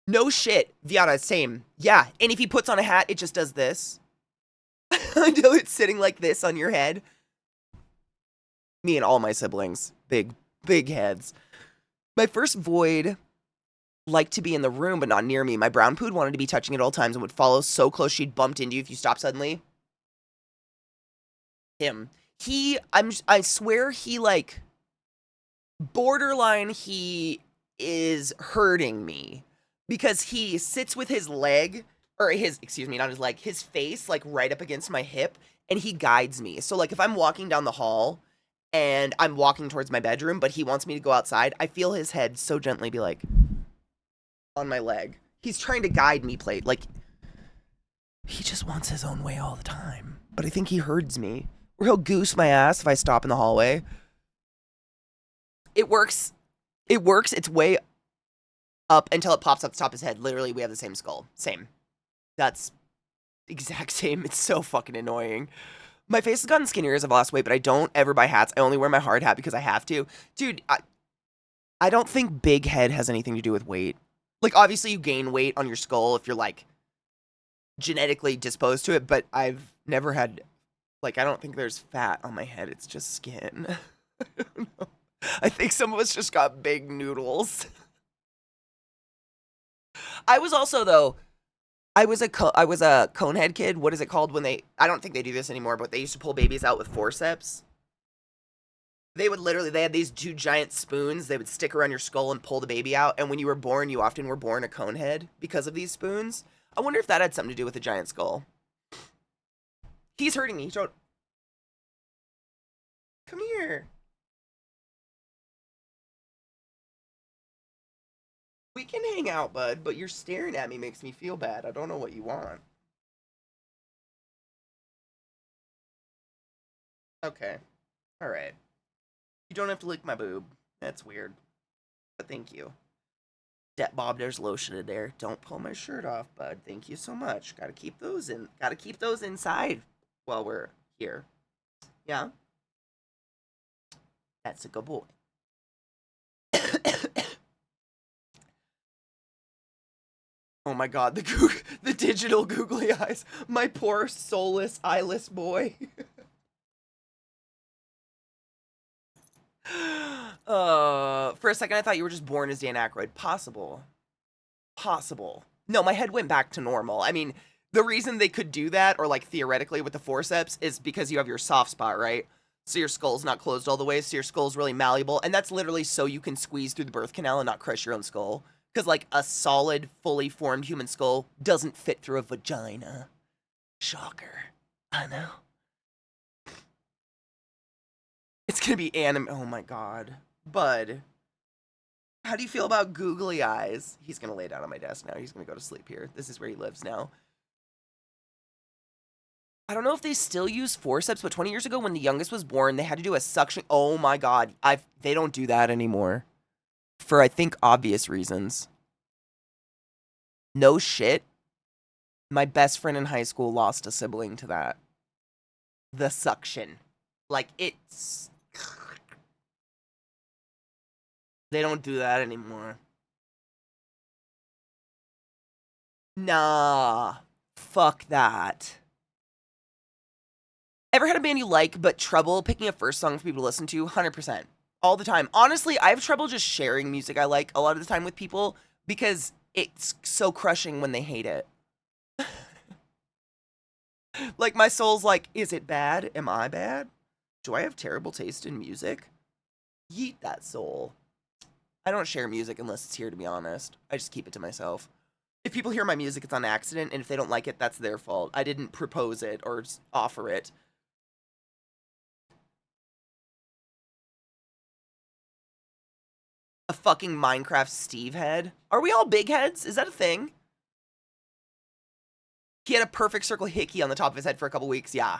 No shit. Viana, same. Yeah, and if he puts on a hat, it just does this. Until it's sitting like this on your head. Me and all my siblings. Big heads. My first void liked to be in the room, but not near me. My brown pood wanted to be touching at all times and would follow so close she'd bumped into you if you stopped suddenly. Him. I swear he, like, borderline, he is hurting me. Because he sits with his leg, or not his leg, his face, like, right up against my hip, and he guides me. So, like, if I'm walking down the hall, and I'm walking towards my bedroom, but he wants me to go outside, I feel his head so gently be like, on my leg. He's trying to guide me, like, he just wants his own way all the time. But I think he herds me. Or he'll goose my ass if I stop in the hallway. It works. It's way up until it pops up the top of his head. Literally, we have the same skull. Same. That's exact same. It's so fucking annoying. My face has gotten skinnier as I've lost weight, but I don't ever buy hats. I only wear my hard hat because I have to. Dude, I don't think big head has anything to do with weight. Like, obviously, you gain weight on your skull if you're, like, genetically disposed to it, but I've never had, like, I don't think there's fat on my head. It's just skin. I don't know. I think some of us just got big noodles. I was also, though, I was a conehead kid. What is it called when I don't think they do this anymore, but they used to pull babies out with forceps. They had these two giant spoons. They would stick around your skull and pull the baby out. And when you were born, you often were born a conehead because of these spoons. I wonder if that had something to do with the giant skull. He's hurting me. Come here. We can hang out, bud, but you're staring at me makes me feel bad. I don't know what you want. Okay. All right. You don't have to lick my boob. That's weird. But thank you. Dat Bob, there's lotion in there. Don't pull my shirt off, bud. Thank you so much. Gotta keep those inside while we're here. Yeah? That's a good boy. Oh my god, the digital googly eyes. My poor soulless, eyeless boy. For a second I thought you were just born as Dan Aykroyd. Possible. No, my head went back to normal. I mean, the reason they could do that, or like theoretically with the forceps, is because you have your soft spot, right? So your skull's not closed all the way, so your skull's really malleable, and that's literally so you can squeeze through the birth canal and not crush your own skull. Because, like, a solid, fully formed human skull doesn't fit through a vagina. Shocker. I know. gonna be anime. Oh my god. Bud, how do you feel about googly eyes? He's gonna lay down on my desk now. He's gonna go to sleep here. This is where he lives now. I don't know if they still use forceps, but 20 years ago when the youngest was born, they had to do a suction. Oh my god. They don't do that anymore. For, I think, obvious reasons. No shit. My best friend in high school lost a sibling to that. The suction. Like, it's... They don't do that anymore. Nah. Fuck that. Ever had a band you like, but trouble picking a first song for people to listen to? 100%. All the time. Honestly, I have trouble just sharing music I like a lot of the time with people because it's so crushing when they hate it. Like, my soul's like, is it bad? Am I bad? Do I have terrible taste in music? Yeet that soul. I don't share music unless it's here, to be honest. I just keep it to myself. If people hear my music, it's on accident, and if they don't like it, that's their fault. I didn't propose it or offer it. A fucking Minecraft Steve head? Are we all big heads? Is that a thing? He had a perfect circle hickey on the top of his head for a couple weeks. Yeah.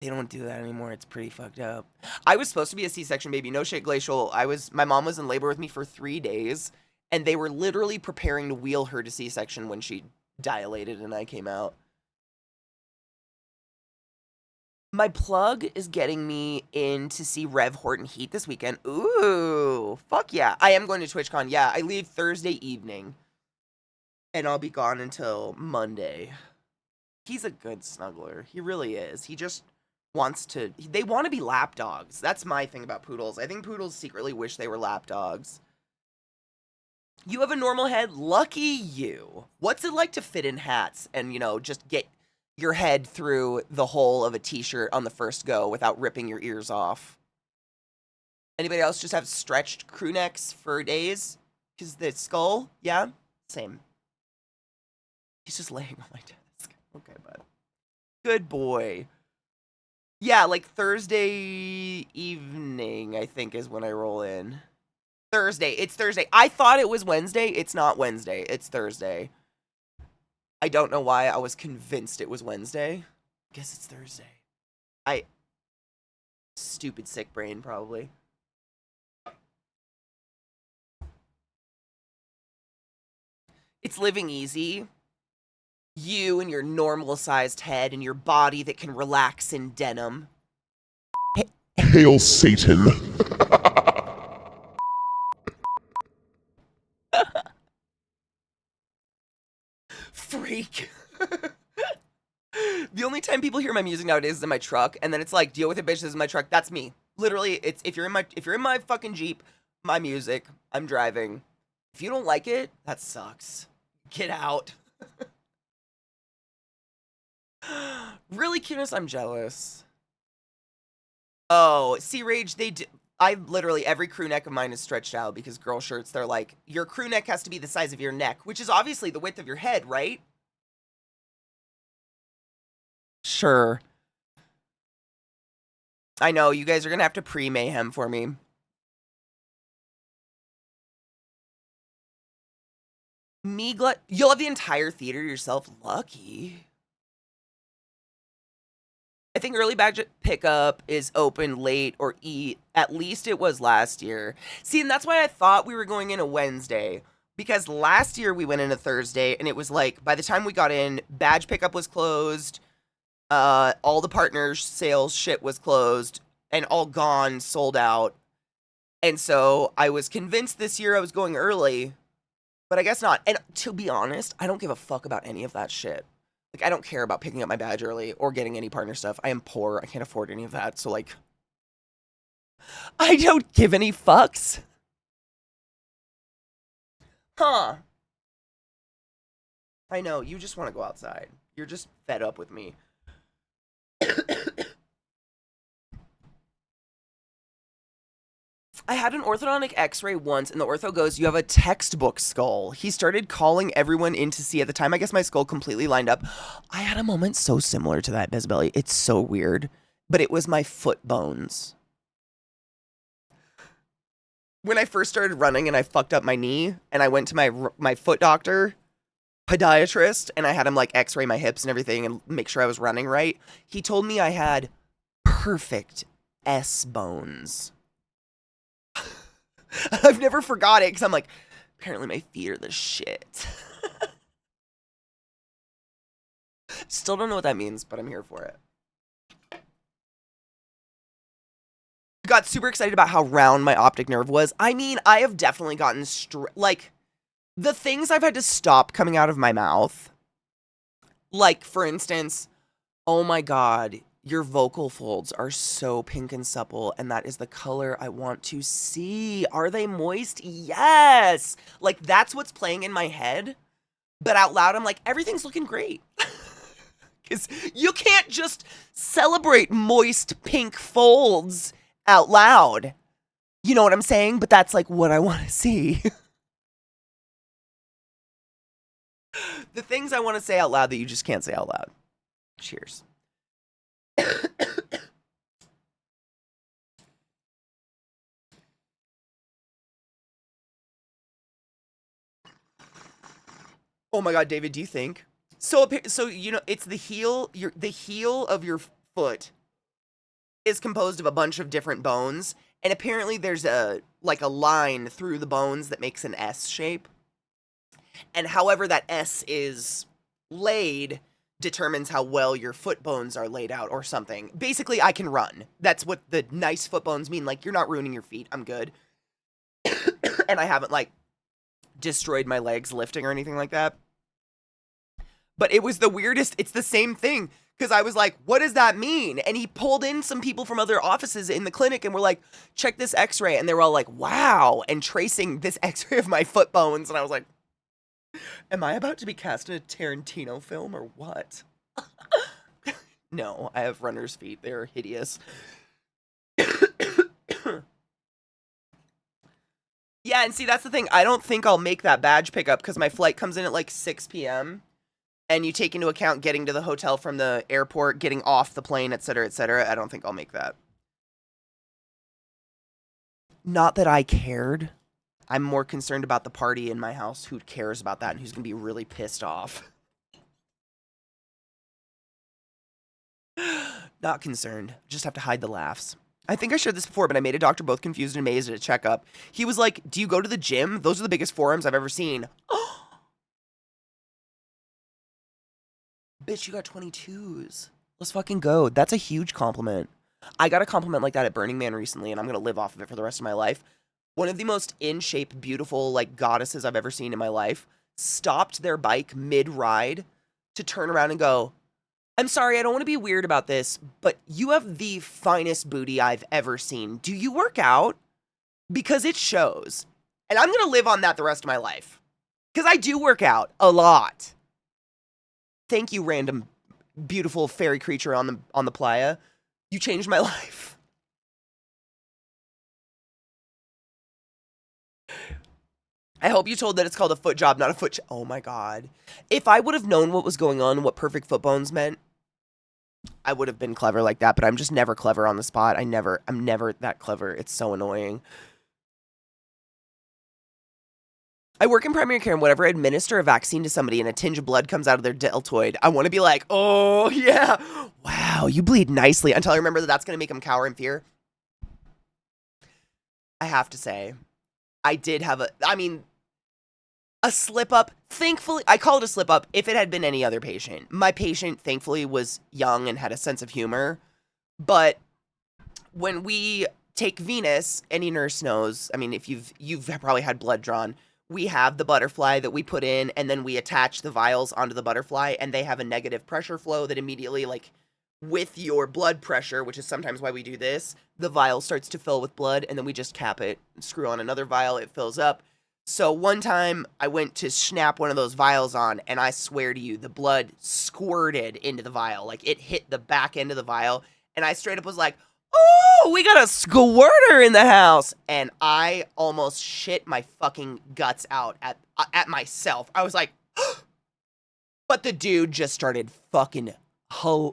They don't do that anymore. It's pretty fucked up. I was supposed to be a C-section baby. No shit, Glacial. My mom was in labor with me for 3 days, and they were literally preparing to wheel her to C-section when she dilated and I came out. My plug is getting me in to see Rev Horton Heat this weekend. Ooh, fuck yeah. I am going to TwitchCon. Yeah, I leave Thursday evening, and I'll be gone until Monday. He's a good snuggler. He really is. He just wants to... They want to be lap dogs. That's my thing about poodles. I think poodles secretly wish they were lap dogs. You have a normal head? Lucky you. What's it like to fit in hats and, you know, just get your head through the hole of a t-shirt on the first go without ripping your ears off? Anybody else just have stretched crew necks for days? Because the skull? Yeah? Same. He's just laying on my desk. Okay, bud. Good boy. Yeah, like Thursday evening, I think, is when I roll in. Thursday. It's Thursday. I thought it was Wednesday. It's not Wednesday. It's Thursday. I don't know why I was convinced it was Wednesday. Guess it's Thursday. Stupid sick brain, probably. It's living easy. You and your normal-sized head and your body that can relax in denim. Hail Satan. Freak. The only time people hear my music nowadays is in my truck, and then it's like, deal with it, bitch, this is my truck. That's me. Literally, it's if you're in my fucking Jeep, my music, I'm driving. If you don't like it, that sucks. Get out. Really, cuteness, I'm jealous. Oh, see, Rage, I literally, every crew neck of mine is stretched out because girl shirts, they're like, your crew neck has to be the size of your neck, which is obviously the width of your head, right? Sure. I know, you guys are gonna have to pre-mayhem for me. You'll have the entire theater yourself? Lucky. I think early badge pickup is open late or at least it was last year. See, and that's why I thought we were going in a Wednesday. Because last year we went in a Thursday, and it was like, by the time we got in, badge pickup was closed, all the partners sales shit was closed, and all gone, sold out. And so I was convinced this year I was going early, but I guess not. And to be honest, I don't give a fuck about any of that shit. Like, I don't care about picking up my badge early or getting any partner stuff. I am poor. I can't afford any of that. So, like, I don't give any fucks. Huh. I know. You just want to go outside. You're just fed up with me. I had an orthodontic x-ray once, and the ortho goes, you have a textbook skull. He started calling everyone in to see. At the time, I guess my skull completely lined up. I had a moment so similar to that, Bisbelly. It's so weird. But it was my foot bones. when I first started running and I fucked up my knee and I went to my foot doctor, podiatrist, and I had him like x-ray my hips and everything and make sure I was running right. He told me I had perfect S bones. I've never forgot it because I'm like, apparently my feet are the shit. Still don't know what that means, but I'm here for it. Got super excited about how round my optic nerve was. I mean, I have definitely gotten like the things I've had to stop coming out of my mouth. Like, for instance, oh my God, your vocal folds are so pink and supple, and that is the color I want to see. Are they moist? Yes. Like, that's what's playing in my head. But out loud, I'm like, everything's looking great. Because you can't just celebrate moist pink folds out loud. You know what I'm saying? But that's like what I want to see. The things I want to say out loud that you just can't say out loud. Cheers. Oh my God, David, do you think? So you know, it's the heel of your foot is composed of a bunch of different bones, and apparently there's a line through the bones that makes an S shape. And however that S is laid determines how well your foot bones are laid out or something. Basically, I can run. That's what the nice foot bones mean. Like, you're not ruining your feet. I'm good. And I haven't, like, destroyed my legs lifting or anything like that. But it was the weirdest. It's the same thing. Because I was like, what does that mean? And he pulled in some people from other offices in the clinic and were like, check this x-ray. And they were all like, wow. And tracing this x-ray of my foot bones. And I was like, am I about to be cast in a Tarantino film or what? No, I have runner's feet. They're hideous. Yeah, and see, that's the thing. I don't think I'll make that badge pickup because my flight comes in at like 6 p.m. And you take into account getting to the hotel from the airport, getting off the plane, etc., etc. I don't think I'll make that. Not that I cared. I'm more concerned about the party in my house who cares about that and who's going to be really pissed off. Not concerned. Just have to hide the laughs. I think I shared this before, but I made a doctor both confused and amazed at a checkup. He was like, do you go to the gym? Those are the biggest forearms I've ever seen. Bitch, you got 22s. Let's fucking go. That's a huge compliment. I got a compliment like that at Burning Man recently, and I'm going to live off of it for the rest of my life. One of the most in-shape, beautiful, like, goddesses I've ever seen in my life stopped their bike mid-ride to turn around and go, I'm sorry, I don't want to be weird about this, but you have the finest booty I've ever seen. Do you work out? Because it shows. And I'm going to live on that the rest of my life. Because I do work out a lot. Thank you, random, beautiful fairy creature on the playa. You changed my life. I hope you told that it's called a foot job, not a foot. Oh my God. If I would have known what was going on and what perfect foot bones meant, I would have been clever like that, but I'm just never clever on the spot. I'm never that clever. It's so annoying. I work in primary care, and whenever I administer a vaccine to somebody and a tinge of blood comes out of their deltoid, I want to be like, oh, yeah. Wow, you bleed nicely. Until I remember that that's going to make them cower in fear. I have to say, I did have a slip up. Thankfully, I call it a slip up if it had been any other patient. My patient, thankfully, was young and had a sense of humor. But when we take venous, any nurse knows, I mean, if you've probably had blood drawn, we have the butterfly that we put in, and then we attach the vials onto the butterfly, and they have a negative pressure flow that immediately, like, with your blood pressure, which is sometimes why we do this, the vial starts to fill with blood, and then we just cap it, screw on another vial, it fills up. So one time, I went to snap one of those vials on, and I swear to you, the blood squirted into the vial. Like, it hit the back end of the vial, and I straight up was like, oh, we got a squirter in the house. And I almost shit my fucking guts out at myself. I was like, but the dude just started fucking,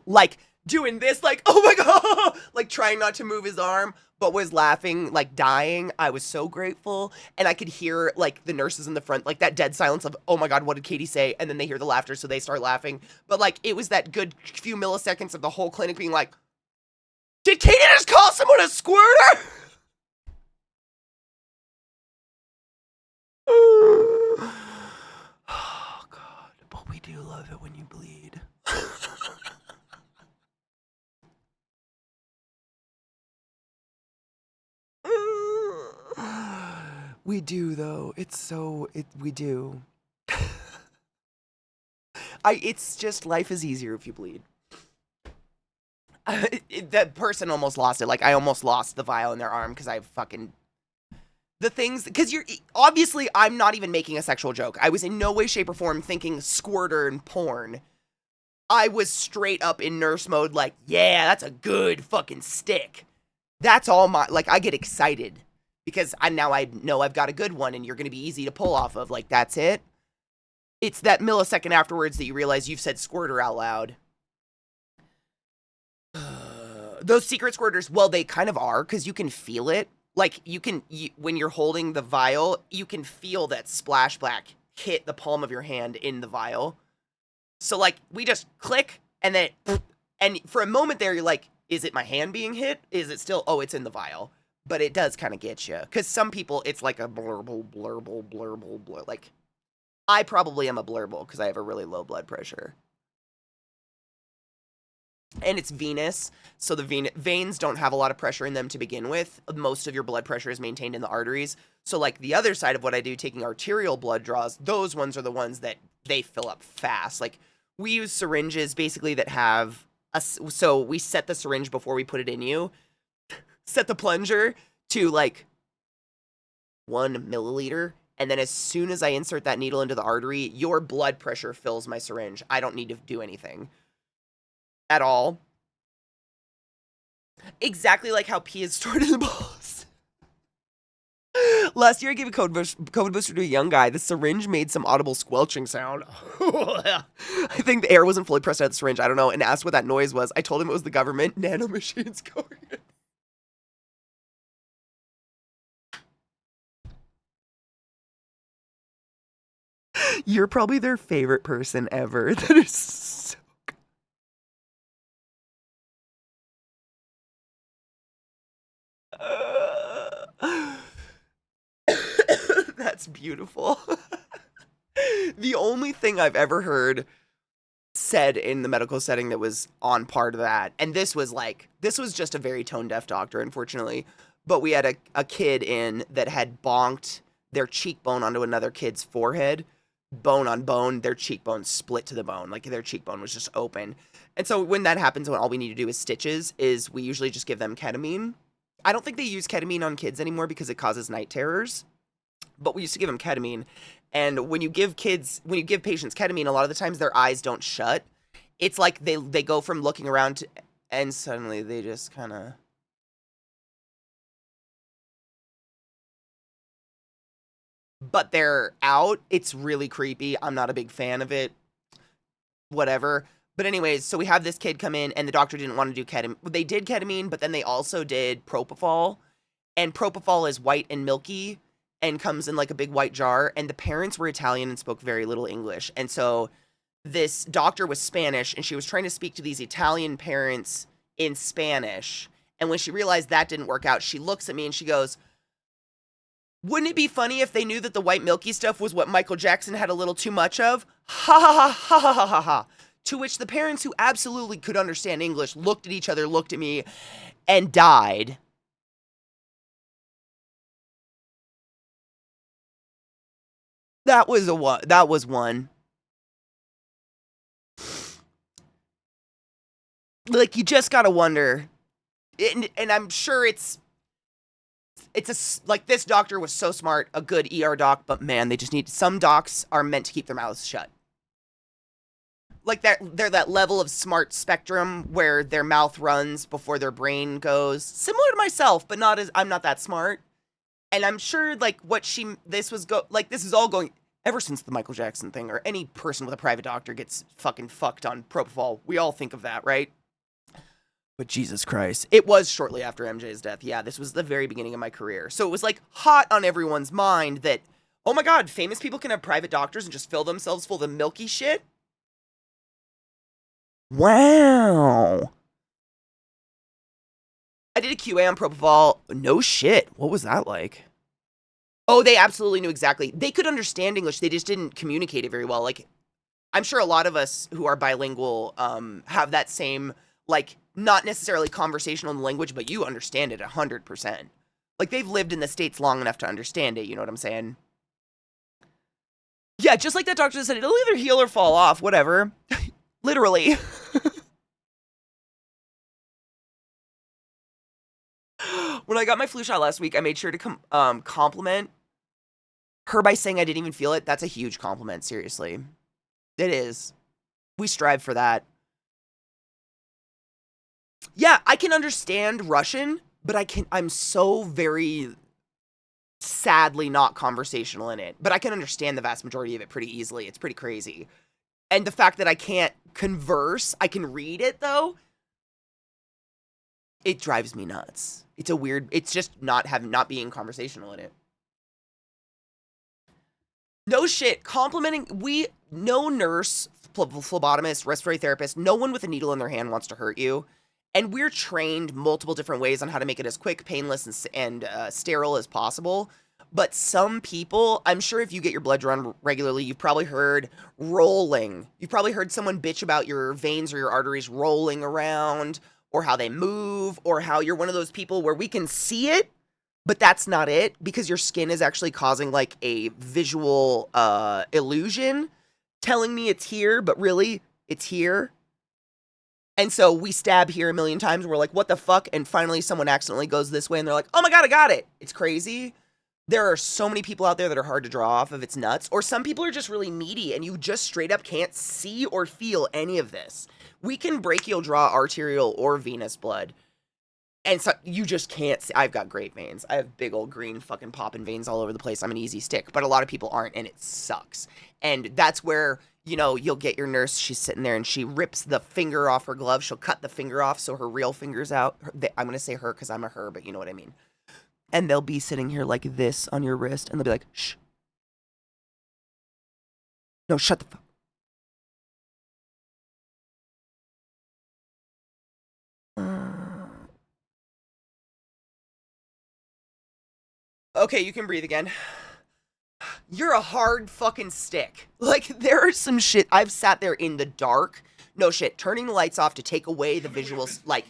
like, doing this, like, oh my God, like, trying not to move his arm. but was laughing, like dying. I was so grateful. And I could hear like the nurses in the front, like that dead silence of, oh my God, what did Katie say? And then they hear the laughter, so they start laughing. But like, it was that good few milliseconds of the whole clinic being like, did Katie just call someone a squirter? Oh God, but we do love it when you bleed. We do though. We do. It's just life is easier if you bleed. That person almost lost it. Like I almost lost the vial in their arm because I fucking the things because you're obviously I'm not even making a sexual joke. I was in no way, shape, or form thinking squirter and porn. I was straight up in nurse mode, like, yeah, that's a good fucking stick. That's all like I get excited because I know I've got a good one and you're gonna be easy to pull off of. Like that's it. It's that millisecond afterwards that you realize you've said squirter out loud. Those secret squirters, well, they kind of are because you can feel it. Like when you're holding the vial, you can feel that splash black hit the palm of your hand in the vial. So like we just click and then, and for a moment there, you're like, is it my hand being hit? Is it still, oh, it's in the vial. But it does kind of get you. Because some people, it's like a blurble. Like, I probably am a blurble because I have a really low blood pressure. And it's venous, so the veins don't have a lot of pressure in them to begin with. Most of your blood pressure is maintained in the arteries. So like the other side of what I do, taking arterial blood draws, those ones are the ones that they fill up fast. Like we use syringes basically that have so we set the syringe before we put it in you, set the plunger to like 1 milliliter. And then as soon as I insert that needle into the artery, your blood pressure fills my syringe. I don't need to do anything at all. Exactly like how pee is stored in the balls. Last year I gave a COVID booster to a young guy. The syringe made some audible squelching sound. I think the air wasn't fully pressed out of the syringe. I don't know. And asked what that noise was. I told him it was the government nanomachines going in. You're probably their favorite person ever. That is so That's beautiful. The only thing I've ever heard said in the medical setting that was on part of that, and this was just a very tone deaf doctor, unfortunately, but we had a kid in that had bonked their cheekbone onto another kid's forehead, bone on bone, their cheekbone split to the bone, like their cheekbone was just open. And so when that happens, when all we need to do is stitches, is we usually just give them ketamine. I don't think they use ketamine on kids anymore because it causes night terrors, but we used to give them ketamine. And when you give patients ketamine, a lot of the times their eyes don't shut. It's like they go from looking around to, and suddenly they just kind of. But they're out. It's really creepy. I'm not a big fan of it. Whatever. But anyways, so we have this kid come in, and the doctor didn't want to do ketamine. They did ketamine, but then they also did propofol. And propofol is white and milky and comes in like a big white jar. And the parents were Italian and spoke very little English. And so this doctor was Spanish, and she was trying to speak to these Italian parents in Spanish. And when she realized that didn't work out, she looks at me and she goes, wouldn't it be funny if they knew that the white milky stuff was what Michael Jackson had a little too much of? Ha ha ha ha ha ha ha. To which the parents, who absolutely could understand English, looked at each other, looked at me, and died. That was one. Like, you just gotta wonder. And I'm sure it's like, this doctor was so smart, a good ER doc, but man, they just need, some docs are meant to keep their mouths shut. Like they're that level of smart spectrum where their mouth runs before their brain goes. Similar to myself, but I'm not that smart. And I'm sure like this is all going ever since the Michael Jackson thing, or any person with a private doctor gets fucking fucked on propofol. We all think of that, right? But Jesus Christ. It was shortly after MJ's death. Yeah, this was the very beginning of my career. So it was like hot on everyone's mind that, oh my God, famous people can have private doctors and just fill themselves full of milky shit? Wow. I did a QA on propofol. No shit. What was that like? Oh, they absolutely knew exactly. They could understand English. They just didn't communicate it very well. Like, I'm sure a lot of us who are bilingual have that same, like, not necessarily conversational language, but you understand it 100%. Like, they've lived in the States long enough to understand it, you know what I'm saying? Yeah, just like that doctor said, it'll either heal or fall off, whatever. Literally. When I got my flu shot last week, I made sure to compliment her by saying I didn't even feel it. That's a huge compliment, seriously. It is. We strive for that. Yeah, I can understand Russian, but I'm so very sadly not conversational in it. But I can understand the vast majority of it pretty easily. It's pretty crazy. And the fact that I can't converse, I can read it though, it drives me nuts. It's just not being conversational in it. No shit, no nurse, phlebotomist, respiratory therapist, no one with a needle in their hand wants to hurt you. And we're trained multiple different ways on how to make it as quick, painless, and sterile as possible. But some people, I'm sure if you get your blood drawn regularly, you've probably heard rolling. You've probably heard someone bitch about your veins or your arteries rolling around, or how they move, or how you're one of those people where we can see it, but that's not it, because your skin is actually causing like a visual illusion, telling me it's here, but really, it's here. And so we stab here a million times, and we're like, what the fuck? And finally someone accidentally goes this way, and they're like, oh my God, I got it. It's crazy. There are so many people out there that are hard to draw off of. It's nuts. Or some people are just really meaty, and you just straight up can't see or feel any of this. We can brachial draw arterial or venous blood. And so you just can't see. I've got great veins. I have big old green fucking popping veins all over the place. I'm an easy stick, but a lot of people aren't, and it sucks. And that's where, you know, you'll get your nurse, she's sitting there and she rips the finger off her glove. She'll cut the finger off so her real finger's out. I'm going to say her because I'm a her, but you know what I mean. And they'll be sitting here like this on your wrist, and they'll be like, shh. No, shut the fuck. Okay, you can breathe again. You're a hard fucking stick. Like, there are some shit. I've sat there in the dark. No shit. Turning the lights off to take away the visuals, like,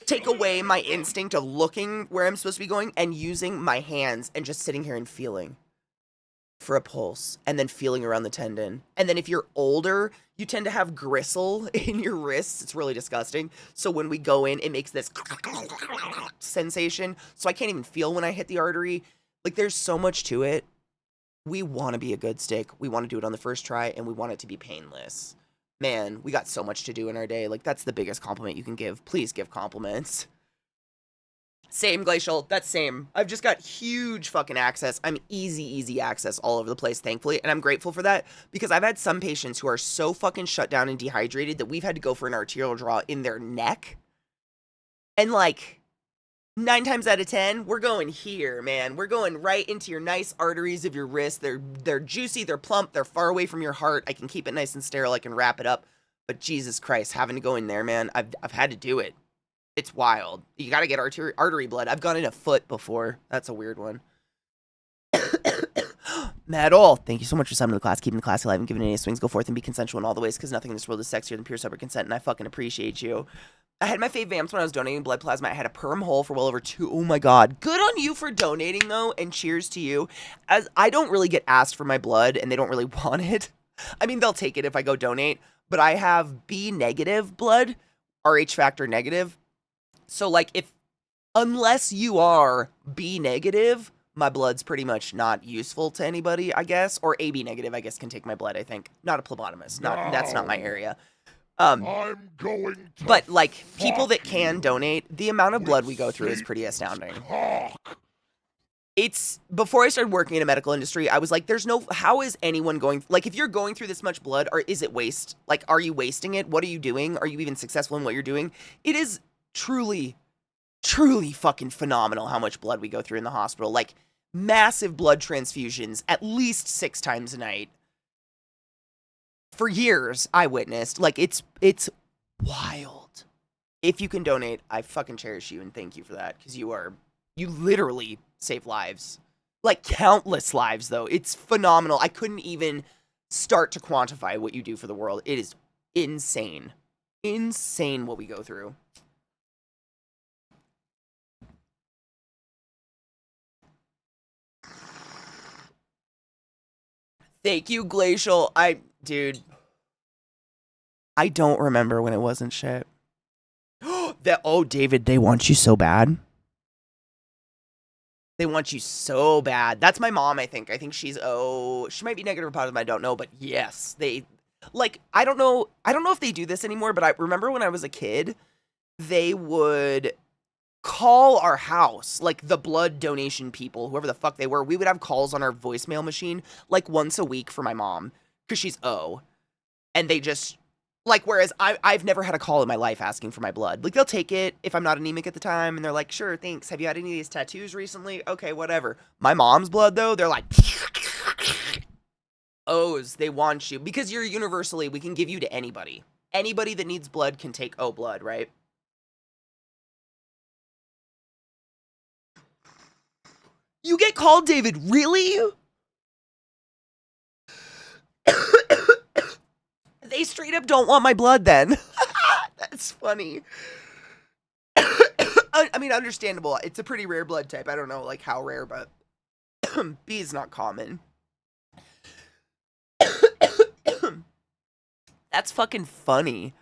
take away my instinct of looking where I'm supposed to be going and using my hands and just sitting here and feeling for a pulse and then feeling around the tendon. And then if you're older, you tend to have gristle in your wrists. It's really disgusting. So when we go in, it makes this sensation. So I can't even feel when I hit the artery. Like, there's so much to it. We want to be a good stick. We want to do it on the first try, and we want it to be painless. Man, we got so much to do in our day. Like, that's the biggest compliment you can give. Please give compliments. Same, Glacial. That's same. I've just got huge fucking access. I'm easy access all over the place, thankfully. And I'm grateful for that, because I've had some patients who are so fucking shut down and dehydrated that we've had to go for an arterial draw in their neck. And like, 9 times out of 10, we're going here, man. We're going right into your nice arteries of your wrist. They're juicy, they're plump, they're far away from your heart. I can keep it nice and sterile, I can wrap it up. But Jesus Christ, having to go in there, man, I've had to do it. It's wild. You gotta get artery blood. I've gone in a foot before. That's a weird one. Matt All, thank you so much for summoning the class, keeping the class alive, and giving any swings. Go forth and be consensual in all the ways, because nothing in this world is sexier than pure sober consent, and I fucking appreciate you. I had my fave vamps when I was donating blood plasma. I had a perm hole for well over 2. Oh my God. Good on you for donating, though, and cheers to you. As I don't really get asked for my blood, and they don't really want it. I mean, they'll take it if I go donate, but I have B negative blood, RH factor negative. So, like, unless you are B negative, my blood's pretty much not useful to anybody, I guess. Or AB negative, I guess, can take my blood, I think. Not a phlebotomist. That's not my area. I'm going to But, like, people that can donate, the amount of blood we go through is pretty astounding. It's, before I started working in a medical industry, I was like, how is anyone going, like, if you're going through this much blood, or is it waste? Like, are you wasting it? What are you doing? Are you even successful in what you're doing? It is truly, truly fucking phenomenal how much blood we go through in the hospital. Like, massive blood transfusions at least 6 times a night. For years, I witnessed. Like, it's wild. If you can donate, I fucking cherish you and thank you for that, because you literally save lives. Like, countless lives, though. It's phenomenal. I couldn't even start to quantify what you do for the world. It is insane. Insane what we go through. Thank you, Glacial. Dude, I don't remember when it wasn't shit. David, they want you so bad. They want you so bad. That's my mom, I think. I think she might be negative or positive, I don't know, but yes, I don't know if they do this anymore, but I remember when I was a kid, they would call our house, like the blood donation people, whoever the fuck they were. We would have calls on our voicemail machine like once a week for my mom, because she's and they just, like, whereas I've never had a call in my life asking for my blood. Like, they'll take it if I'm not anemic at the time, and they're like, sure, thanks. Have you had any of these tattoos recently? Okay, whatever. My mom's blood, though, they're like, O's, they want you. Because you're universally, we can give you to anybody. Anybody that needs blood can take O blood, right? You get called, David, really? They straight up don't want my blood then. That's funny. I mean, understandable. It's a pretty rare blood type. I don't know, like, how rare, but B is not common. That's fucking funny.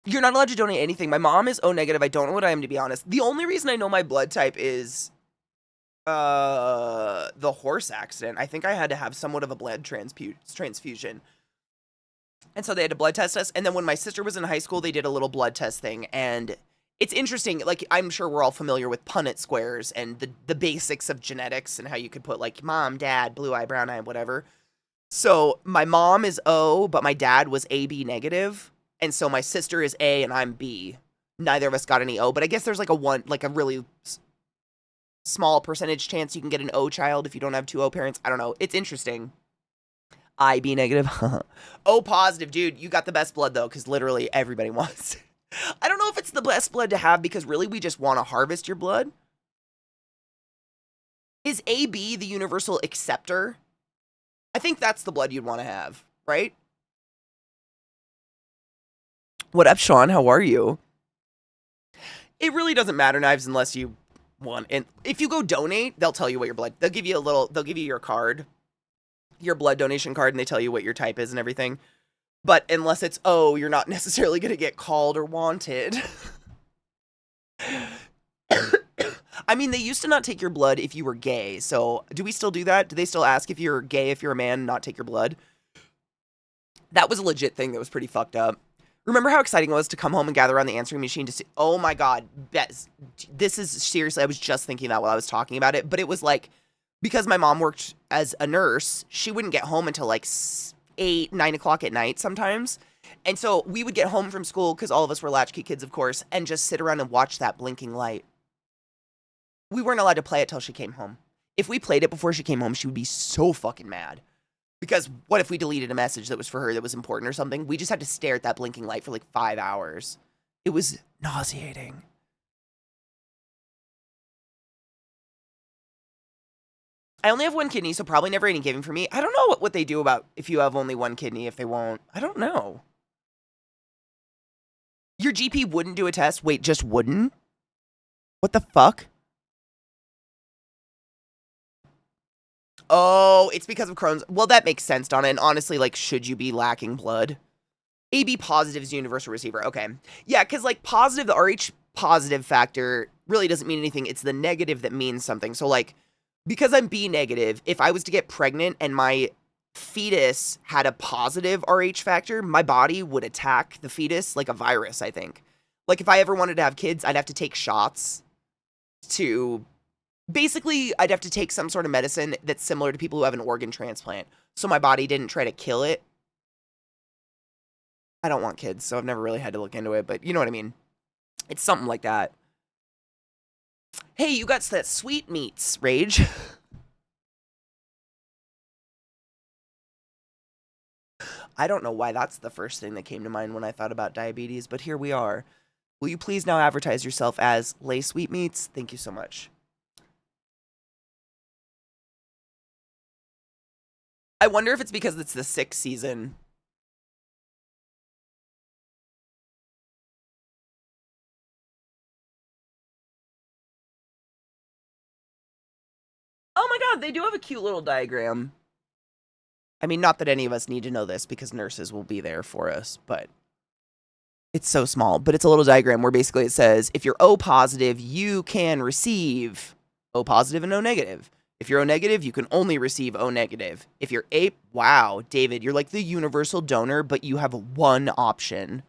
You're not allowed to donate anything. My mom is O negative. I don't know what I am, to be honest. The only reason I know my blood type is the horse accident. I think I had to have somewhat of a blood transfusion. And so they had to blood test us. And then when my sister was in high school, they did a little blood test thing. And it's interesting. Like, I'm sure we're all familiar with Punnett squares and the basics of genetics and how you could put, like, mom, dad, blue eye, brown eye, whatever. So my mom is O, but my dad was AB negative. And so my sister is A and I'm B. Neither of us got any O, but I guess there's like a really small percentage chance you can get an O child if you don't have 2 O parents. I don't know. It's interesting. IB negative. O positive, dude. You got the best blood, though, because literally everybody wants it. I don't know if it's the best blood to have, because really we just want to harvest your blood. Is AB the universal acceptor? I think that's the blood you'd want to have, right? What up, Sean? How are you? It really doesn't matter, Knives, unless you want. And if you go donate, they'll tell you what your blood. They'll give you your card, your blood donation card, and they tell you what your type is and everything. But unless it's O, you're not necessarily going to get called or wanted. I mean, they used to not take your blood if you were gay. So do we still do that? Do they still ask if you're gay, if you're a man, not take your blood? That was a legit thing that was pretty fucked up. Remember how exciting it was to come home and gather around the answering machine to see, oh my God, this is seriously, I was just thinking that while I was talking about it, but it was like, because my mom worked as a nurse, she wouldn't get home until like 8, 9 o'clock at night sometimes. And so we would get home from school, because all of us were latchkey kids, of course, and just sit around and watch that blinking light. We weren't allowed to play it till she came home. If we played it before she came home, she would be so fucking mad. Because what if we deleted a message that was for her that was important or something? We just had to stare at that blinking light for like 5 hours. It was nauseating. I only have 1 kidney, so probably never any giving for me. I don't know what they do about if you have only 1 kidney, if they won't. I don't know. Your GP wouldn't do a test? Wait, just wouldn't? What the fuck? Oh, it's because of Crohn's. Well, that makes sense, Donna. And honestly, like, should you be lacking blood? AB positive is universal receiver. Okay. Yeah, because, like, positive, the RH positive factor really doesn't mean anything. It's the negative that means something. So, like, because I'm B negative, if I was to get pregnant and my fetus had a positive RH factor, my body would attack the fetus like a virus, I think. Like, if I ever wanted to have kids, I'd have to take shots to... Basically, I'd have to take some sort of medicine that's similar to people who have an organ transplant, so my body didn't try to kill it. I don't want kids, so I've never really had to look into it, but you know what I mean. It's something like that. Hey, you got that sweet meats, Rage. I don't know why that's the first thing that came to mind when I thought about diabetes, but here we are. Will you please now advertise yourself as Lay Sweetmeats? Thank you so much. I wonder if it's because it's the 6th season. Oh my god, they do have a cute little diagram. I mean, not that any of us need to know this because nurses will be there for us, but it's so small. But it's a little diagram where basically it says, if you're O positive, you can receive O positive and O negative. If you're O negative, you can only receive O negative. If you're A, wow, David, you're like the universal donor, but you have one option.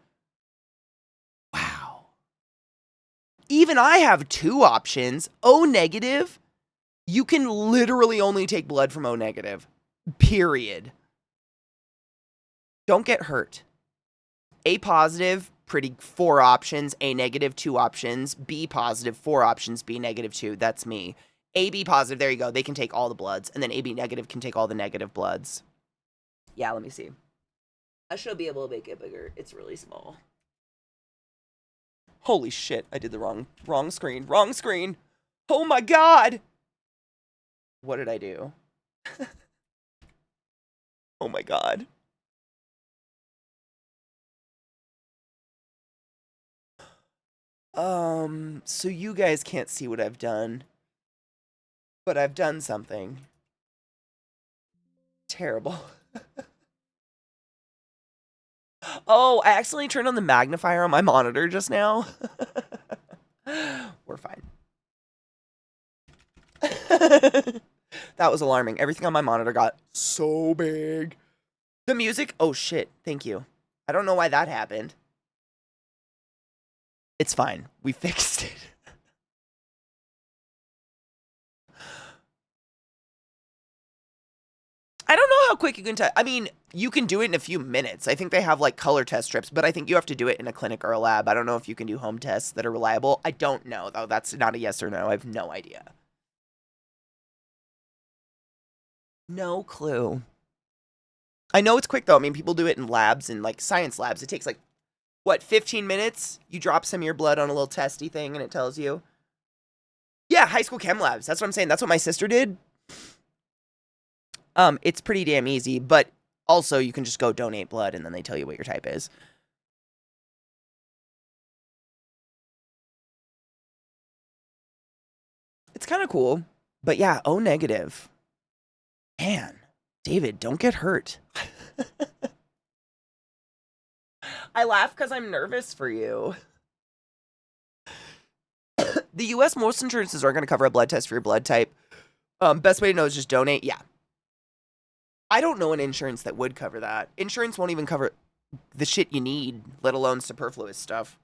Wow. Even I have 2 options. O negative, you can literally only take blood from O negative. Period. Don't get hurt. A positive, pretty 4 options. A negative, 2 options. B positive, 4 options. B negative, 2. That's me. AB positive, there you go. They can take all the bloods. And then AB negative can take all the negative bloods. Yeah, let me see. I should be able to make it bigger. It's really small. Holy shit, I did the wrong screen. Wrong screen. Oh my god. What did I do? Oh my god. So you guys can't see what I've done. But I've done something. Terrible. Oh, I accidentally turned on the magnifier on my monitor just now. We're fine. That was alarming. Everything on my monitor got so big. The music? Oh shit, thank you. I don't know why that happened. It's fine. We fixed it. I don't know how quick you can test. I mean, you can do it in a few minutes. I think they have like color test strips, but I think you have to do it in a clinic or a lab. I don't know if you can do home tests that are reliable. I don't know, though. That's not a yes or no. I have no idea. No clue. I know it's quick, though. I mean, people do it in labs and like science labs. It takes like, what, 15 minutes? You drop some of your blood on a little testy thing and it tells you. Yeah, high school chem labs. That's what I'm saying. That's what my sister did. It's pretty damn easy, but also you can just go donate blood and then they tell you what your type is. It's kind of cool, but yeah, O negative. Man, David, don't get hurt. I laugh because I'm nervous for you. The US, most insurances aren't going to cover a blood test for your blood type. Best way to know is just donate. Yeah. I don't know an insurance that would cover that. Insurance won't even cover the shit you need, let alone superfluous stuff.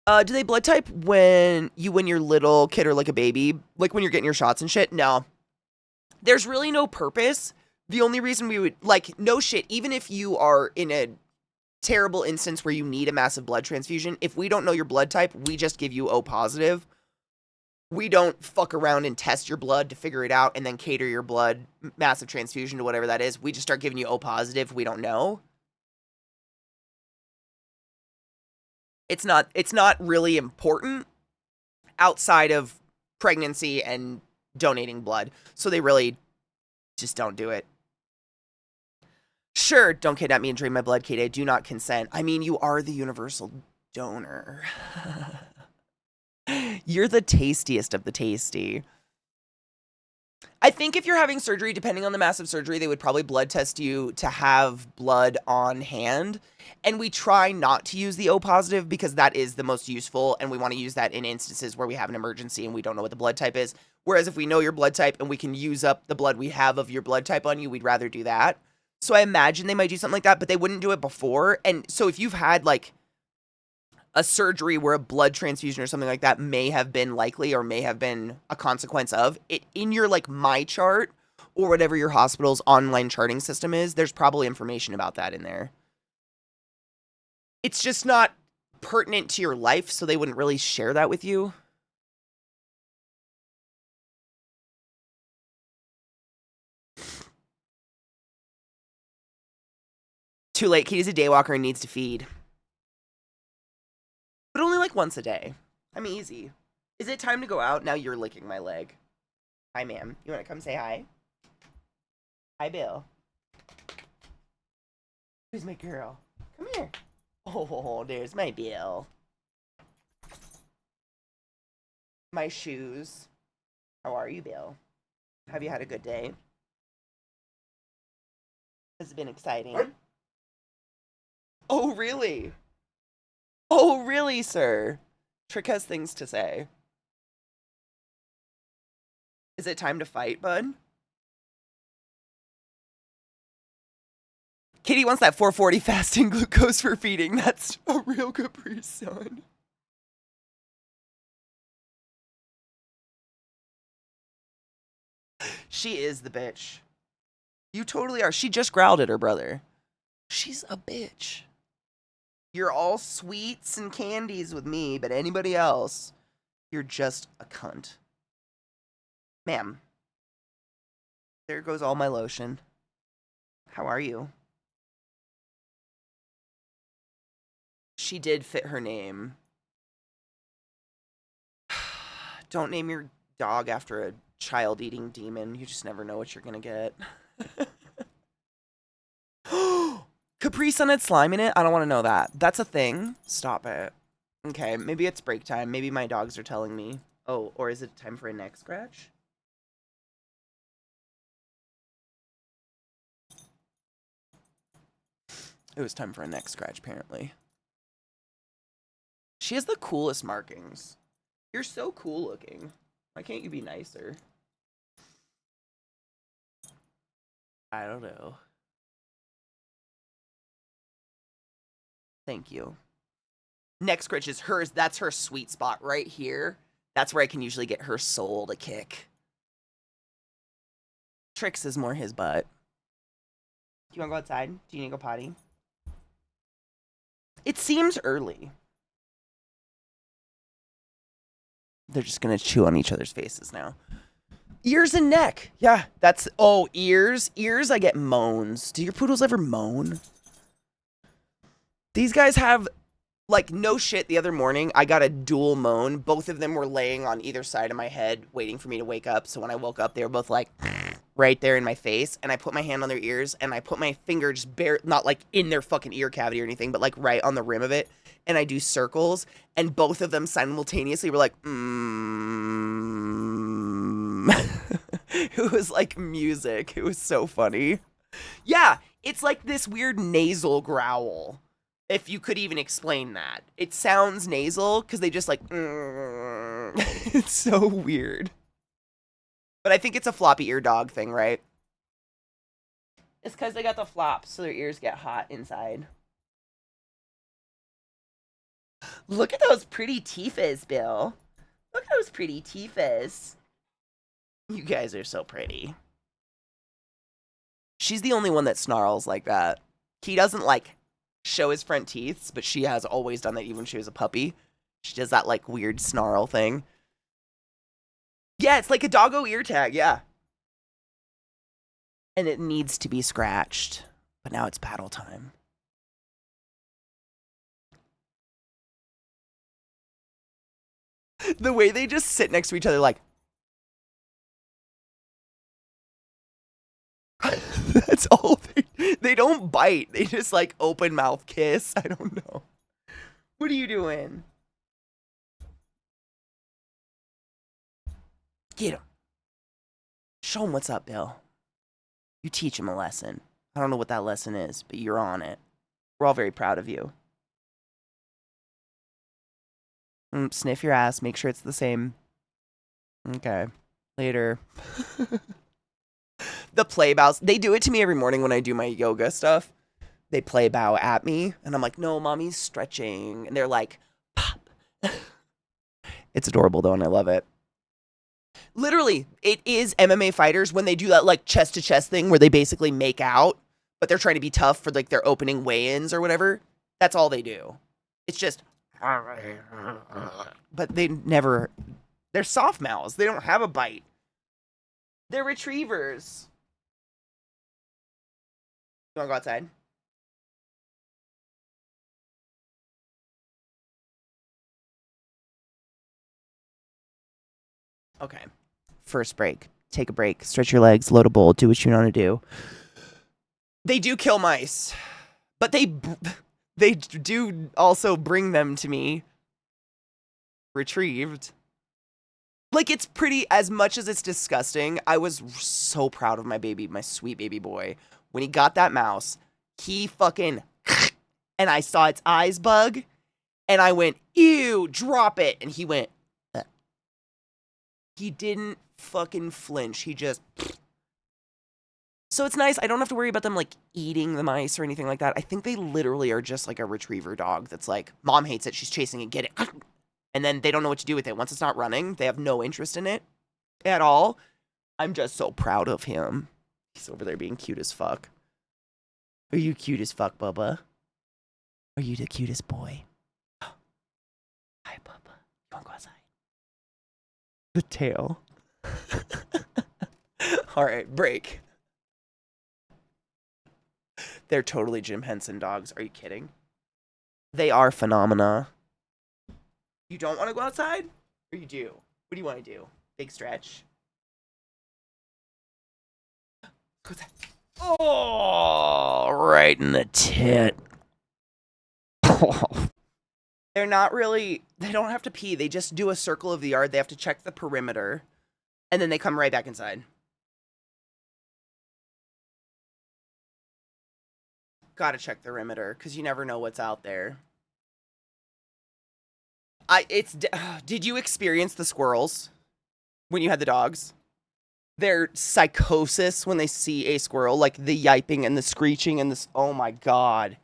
Do they blood type when you're little kid or like a baby? Like when you're getting your shots and shit? No. There's really no purpose. The only reason we would, like, no shit, even if you are in a terrible instance where you need a massive blood transfusion, if we don't know your blood type, we just give you O positive. We don't fuck around and test your blood to figure it out and then cater your blood massive transfusion to whatever that is. We just start giving you O positive. We don't know. It's not really important outside of pregnancy and donating blood. So they really just don't do it. Sure, don't kidnap me and drain my blood, Katie. I do not consent. I mean, you are the universal donor. You're the tastiest of the tasty. I think if you're having surgery, depending on the massive surgery, they would probably blood test you to have blood on hand. And we try not to use the O positive because that is the most useful. And we want to use that in instances where we have an emergency and we don't know what the blood type is. Whereas if we know your blood type and we can use up the blood we have of your blood type on you, we'd rather do that. So I imagine they might do something like that, but they wouldn't do it before. And so if you've had like a surgery where a blood transfusion or something like that may have been likely or may have been a consequence of it, in your like my chart or whatever your hospital's online charting system is, there's probably information about that in there. It's just not pertinent to your life, so they wouldn't really share that with you. Too late. Katie's a day walker and needs to feed. But only like once a day. I'm easy. Is it time to go out? Now you're licking my leg. Hi, ma'am. You want to come say hi? Hi, Bill. Who's my girl? Come here. Oh, there's my Bill. My shoes. How are you, Bill? Have you had a good day? Has it been exciting? Oh, really? Oh, really, sir? Trick has things to say. Is it time to fight, bud? Katie wants that 440 fasting glucose for feeding. That's a real Capri Sun. She is the bitch. You totally are. She just growled at her brother. She's a bitch. You're all sweets and candies with me, but anybody else, you're just a cunt. Ma'am. There goes all my lotion. How are you? She did fit her name. Don't name your dog after a child-eating demon. You just never know what you're gonna get. Capri Sun had slime in it? I don't want to know that. That's a thing? Stop it. Okay, maybe it's break time. Maybe my dogs are telling me. Oh, or is it time for a neck scratch? It was time for a neck scratch, apparently. She has the coolest markings. You're so cool looking. Why can't you be nicer? I don't know. Thank you. Neck scratch is hers. That's her sweet spot right here. That's where I can usually get her soul to kick. Tricks is more his butt. Do you want to go outside? Do you need to go potty? It seems early. They're just going to chew on each other's faces now. Ears and neck. Yeah, that's... Oh, ears. Ears, I get moans. Do your poodles ever moan? These guys have... Like, no shit, the other morning, I got a dual moan. Both of them were laying on either side of my head, waiting for me to wake up. So when I woke up, they were both like, right there in my face. And I put my hand on their ears, and I put my finger just not like in their fucking ear cavity or anything, but like right on the rim of it. And I do circles, and both of them simultaneously were like, It was like music. It was so funny. Yeah, it's like this weird nasal growl. If you could even explain that. It sounds nasal because they just like, It's so weird. But I think it's a floppy ear dog thing, right? It's because they got the flops, so their ears get hot inside. Look at those pretty teethas, Bill. Look at those pretty teethas. You guys are so pretty. She's the only one that snarls like that. He doesn't like show his front teeth, but she has always done that even when she was a puppy. She does that like weird snarl thing. Yeah, it's like a doggo ear tag, yeah. And it needs to be scratched. But now it's battle time. The way they just sit next to each other like... That's all they don't bite. They just like open mouth kiss. I don't know. What are you doing? Get him. Show him what's up, Bill. You teach him a lesson. I don't know what that lesson is, but you're on it. We're all very proud of you. Sniff your ass. Make sure it's the same. Okay. Later. The play bows. They do it to me every morning when I do my yoga stuff. They play bow at me. And I'm like, no, mommy's stretching. And they're like, pop. It's adorable, though, and I love it. Literally, it is MMA fighters when they do that, like, chest-to-chest thing where they basically make out, but they're trying to be tough for, like, their opening weigh-ins or whatever. That's all they do. It's just... But they never, they're soft mouths. They don't have a bite. They're retrievers. You wanna go outside? Okay. First break. Take a break. Stretch your legs. Load a bowl. Do what you want to do. They do kill mice, but they do also bring them to me retrieved. Like, it's pretty, as much as it's disgusting, I was so proud of my baby, my sweet baby boy. When he got that mouse, he fucking, and I saw its eyes bug, and I went, ew, drop it. And he went, ugh. He didn't fucking flinch. He just, so it's nice. I don't have to worry about them, like, eating the mice or anything like that. I think they literally are just like a retriever dog that's like, mom hates it, she's chasing it, get it. And then they don't know what to do with it. Once it's not running, they have no interest in it at all. I'm just so proud of him. He's over there being cute as fuck. Are you cute as fuck, Bubba? Are you the cutest boy? Hi, Bubba. You wanna go outside? The tail. All right, break. They're totally Jim Henson dogs. Are you kidding? They are phenomena. You don't want to go outside? Or you do? What do you want to do? Big stretch? Oh, right in the tit. They're not really, they don't have to pee. They just do a circle of the yard. They have to check the perimeter. And then they come right back inside. Gotta check the perimeter, because you never know what's out there. Did you experience the squirrels when you had the dogs? Their psychosis when they see a squirrel, like the yiping and the screeching and this, oh my God.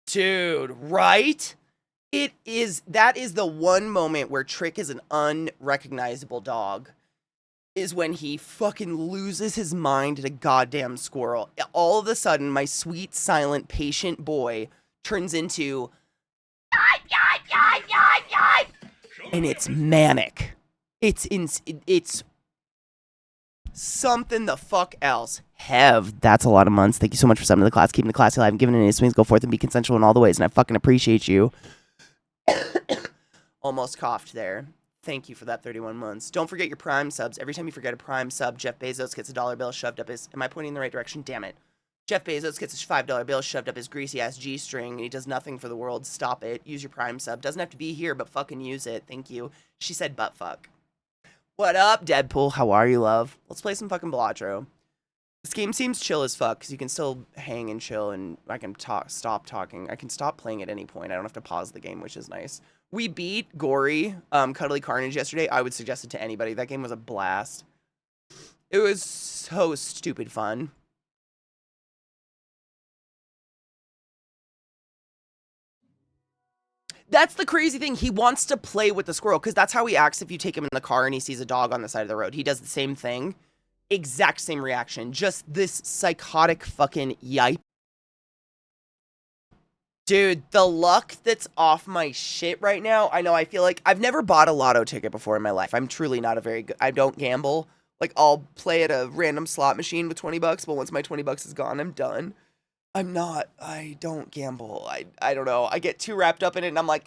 Dude, right? That is the one moment where Trick is an unrecognizable dog, is when he fucking loses his mind at a goddamn squirrel. All of a sudden, my sweet, silent, patient boy turns into, and it's manic. It's something the fuck else. That's a lot of months. Thank you so much for subbing to the class, keeping the class alive, and giving it any swings. Go forth and be consensual in all the ways, and I fucking appreciate you. Almost coughed there. Thank you for that 31 months. Don't forget your Prime subs. Every time you forget a Prime sub, Jeff Bezos gets a $1 bill shoved up his... Am I pointing in the right direction? Damn it. Jeff Bezos gets a $5 bill shoved up his greasy-ass G-string, and he does nothing for the world. Stop it. Use your Prime sub. Doesn't have to be here, but fucking use it. Thank you. She said butt fuck. What up, Deadpool? How are you, love? Let's play some fucking Balatro. This game seems chill as fuck, because you can still hang and chill, and I can stop talking. I can stop playing at any point. I don't have to pause the game, which is nice. We beat Gory, Cuddly Carnage yesterday. I would suggest it to anybody. That game was a blast. It was so stupid fun. That's the crazy thing. He wants to play with the squirrel, because that's how he acts if you take him in the car and he sees a dog on the side of the road. He does the same thing. Exact same reaction. Just this psychotic fucking yipe. Dude, the luck that's off my shit right now. I know, I feel like I've never bought a lotto ticket before in my life. I'm truly not a very good, I don't gamble. Like, I'll play at a random slot machine with 20 bucks, but once my 20 bucks is gone, I'm done. I don't gamble. I don't know. I get too wrapped up in it, and I'm like,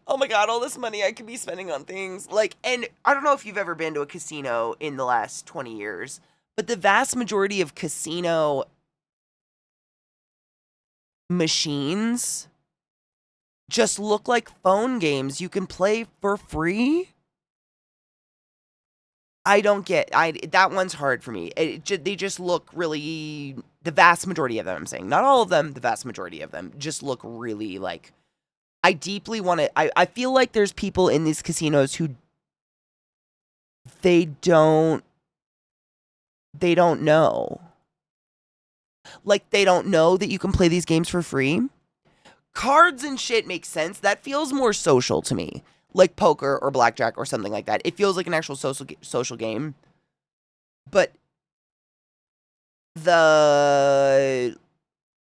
oh my God, all this money I could be spending on things. Like, and I don't know if you've ever been to a casino in the last 20 years, but the vast majority of casino machines just look like phone games you can play for free. I don't get, that one's hard for me. They just look really, the vast majority of them, I'm saying, not all of them, the vast majority of them just look really like, I deeply want to, I feel like there's people in these casinos who, they don't know. Like, they don't know that you can play these games for free. Cards and shit make sense. That feels more social to me. Like poker or blackjack or something like that. It feels like an actual social game. But the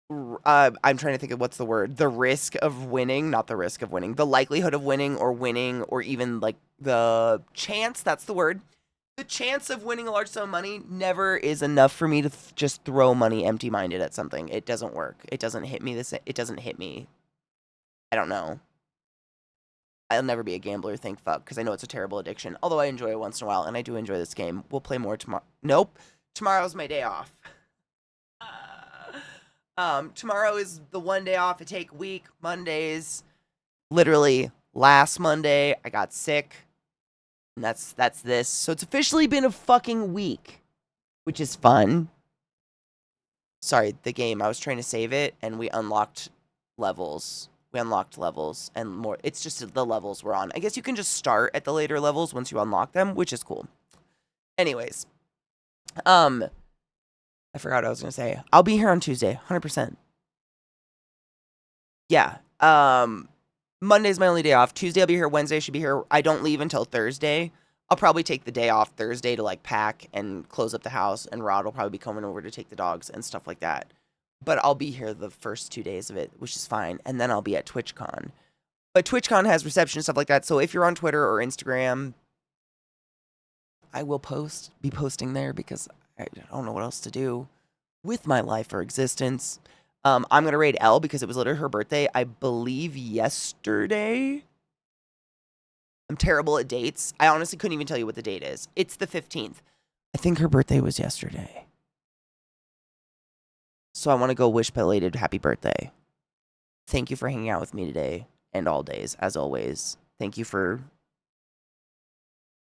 I'm trying to think of what's the word. The risk of winning, not the risk of winning. The likelihood of winning, or even like the chance. That's the word. The chance of winning a large sum of money never is enough for me to just throw money empty-minded at something. It doesn't work. It doesn't hit me. It doesn't hit me. I don't know. I'll never be a gambler, thank fuck, because I know it's a terrible addiction. Although I enjoy it once in a while, and I do enjoy this game. We'll play more tomorrow. Nope. Tomorrow's my day off. Tomorrow is the one day off I take a week. Mondays, literally last Monday, I got sick. And that's this. So it's officially been a fucking week, which is fun. Sorry, the game. I was trying to save it, and we unlocked levels. And more. It's just the levels we're on. I guess you can just start at the later levels once you unlock them, which is cool. Anyways, I forgot what I was gonna say. I'll be here on Tuesday, 100%. Yeah. Monday's my only day off. Tuesday I'll be here. Wednesday I should be here. I don't leave until Thursday. I'll probably take the day off Thursday to like pack and close up the house, and Rod will probably be coming over to take the dogs and stuff like that. But I'll be here the first 2 days of it, which is fine. And then I'll be at TwitchCon. But TwitchCon has reception and stuff like that. So if you're on Twitter or Instagram, I will be posting there because I don't know what else to do with my life or existence. I'm going to raid Elle because it was literally her birthday, I believe, yesterday. I'm terrible at dates. I honestly couldn't even tell you what the date is. It's the 15th. I think her birthday was yesterday. So I want to go wish belated happy birthday. Thank you for hanging out with me today and all days, as always. Thank you for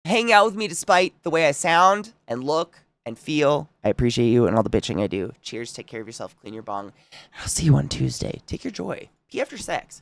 hanging out with me despite the way I sound and look and feel. I appreciate you and all the bitching I do. Cheers, take care of yourself, clean your bong. I'll see you on Tuesday. Take your joy. Pee after sex.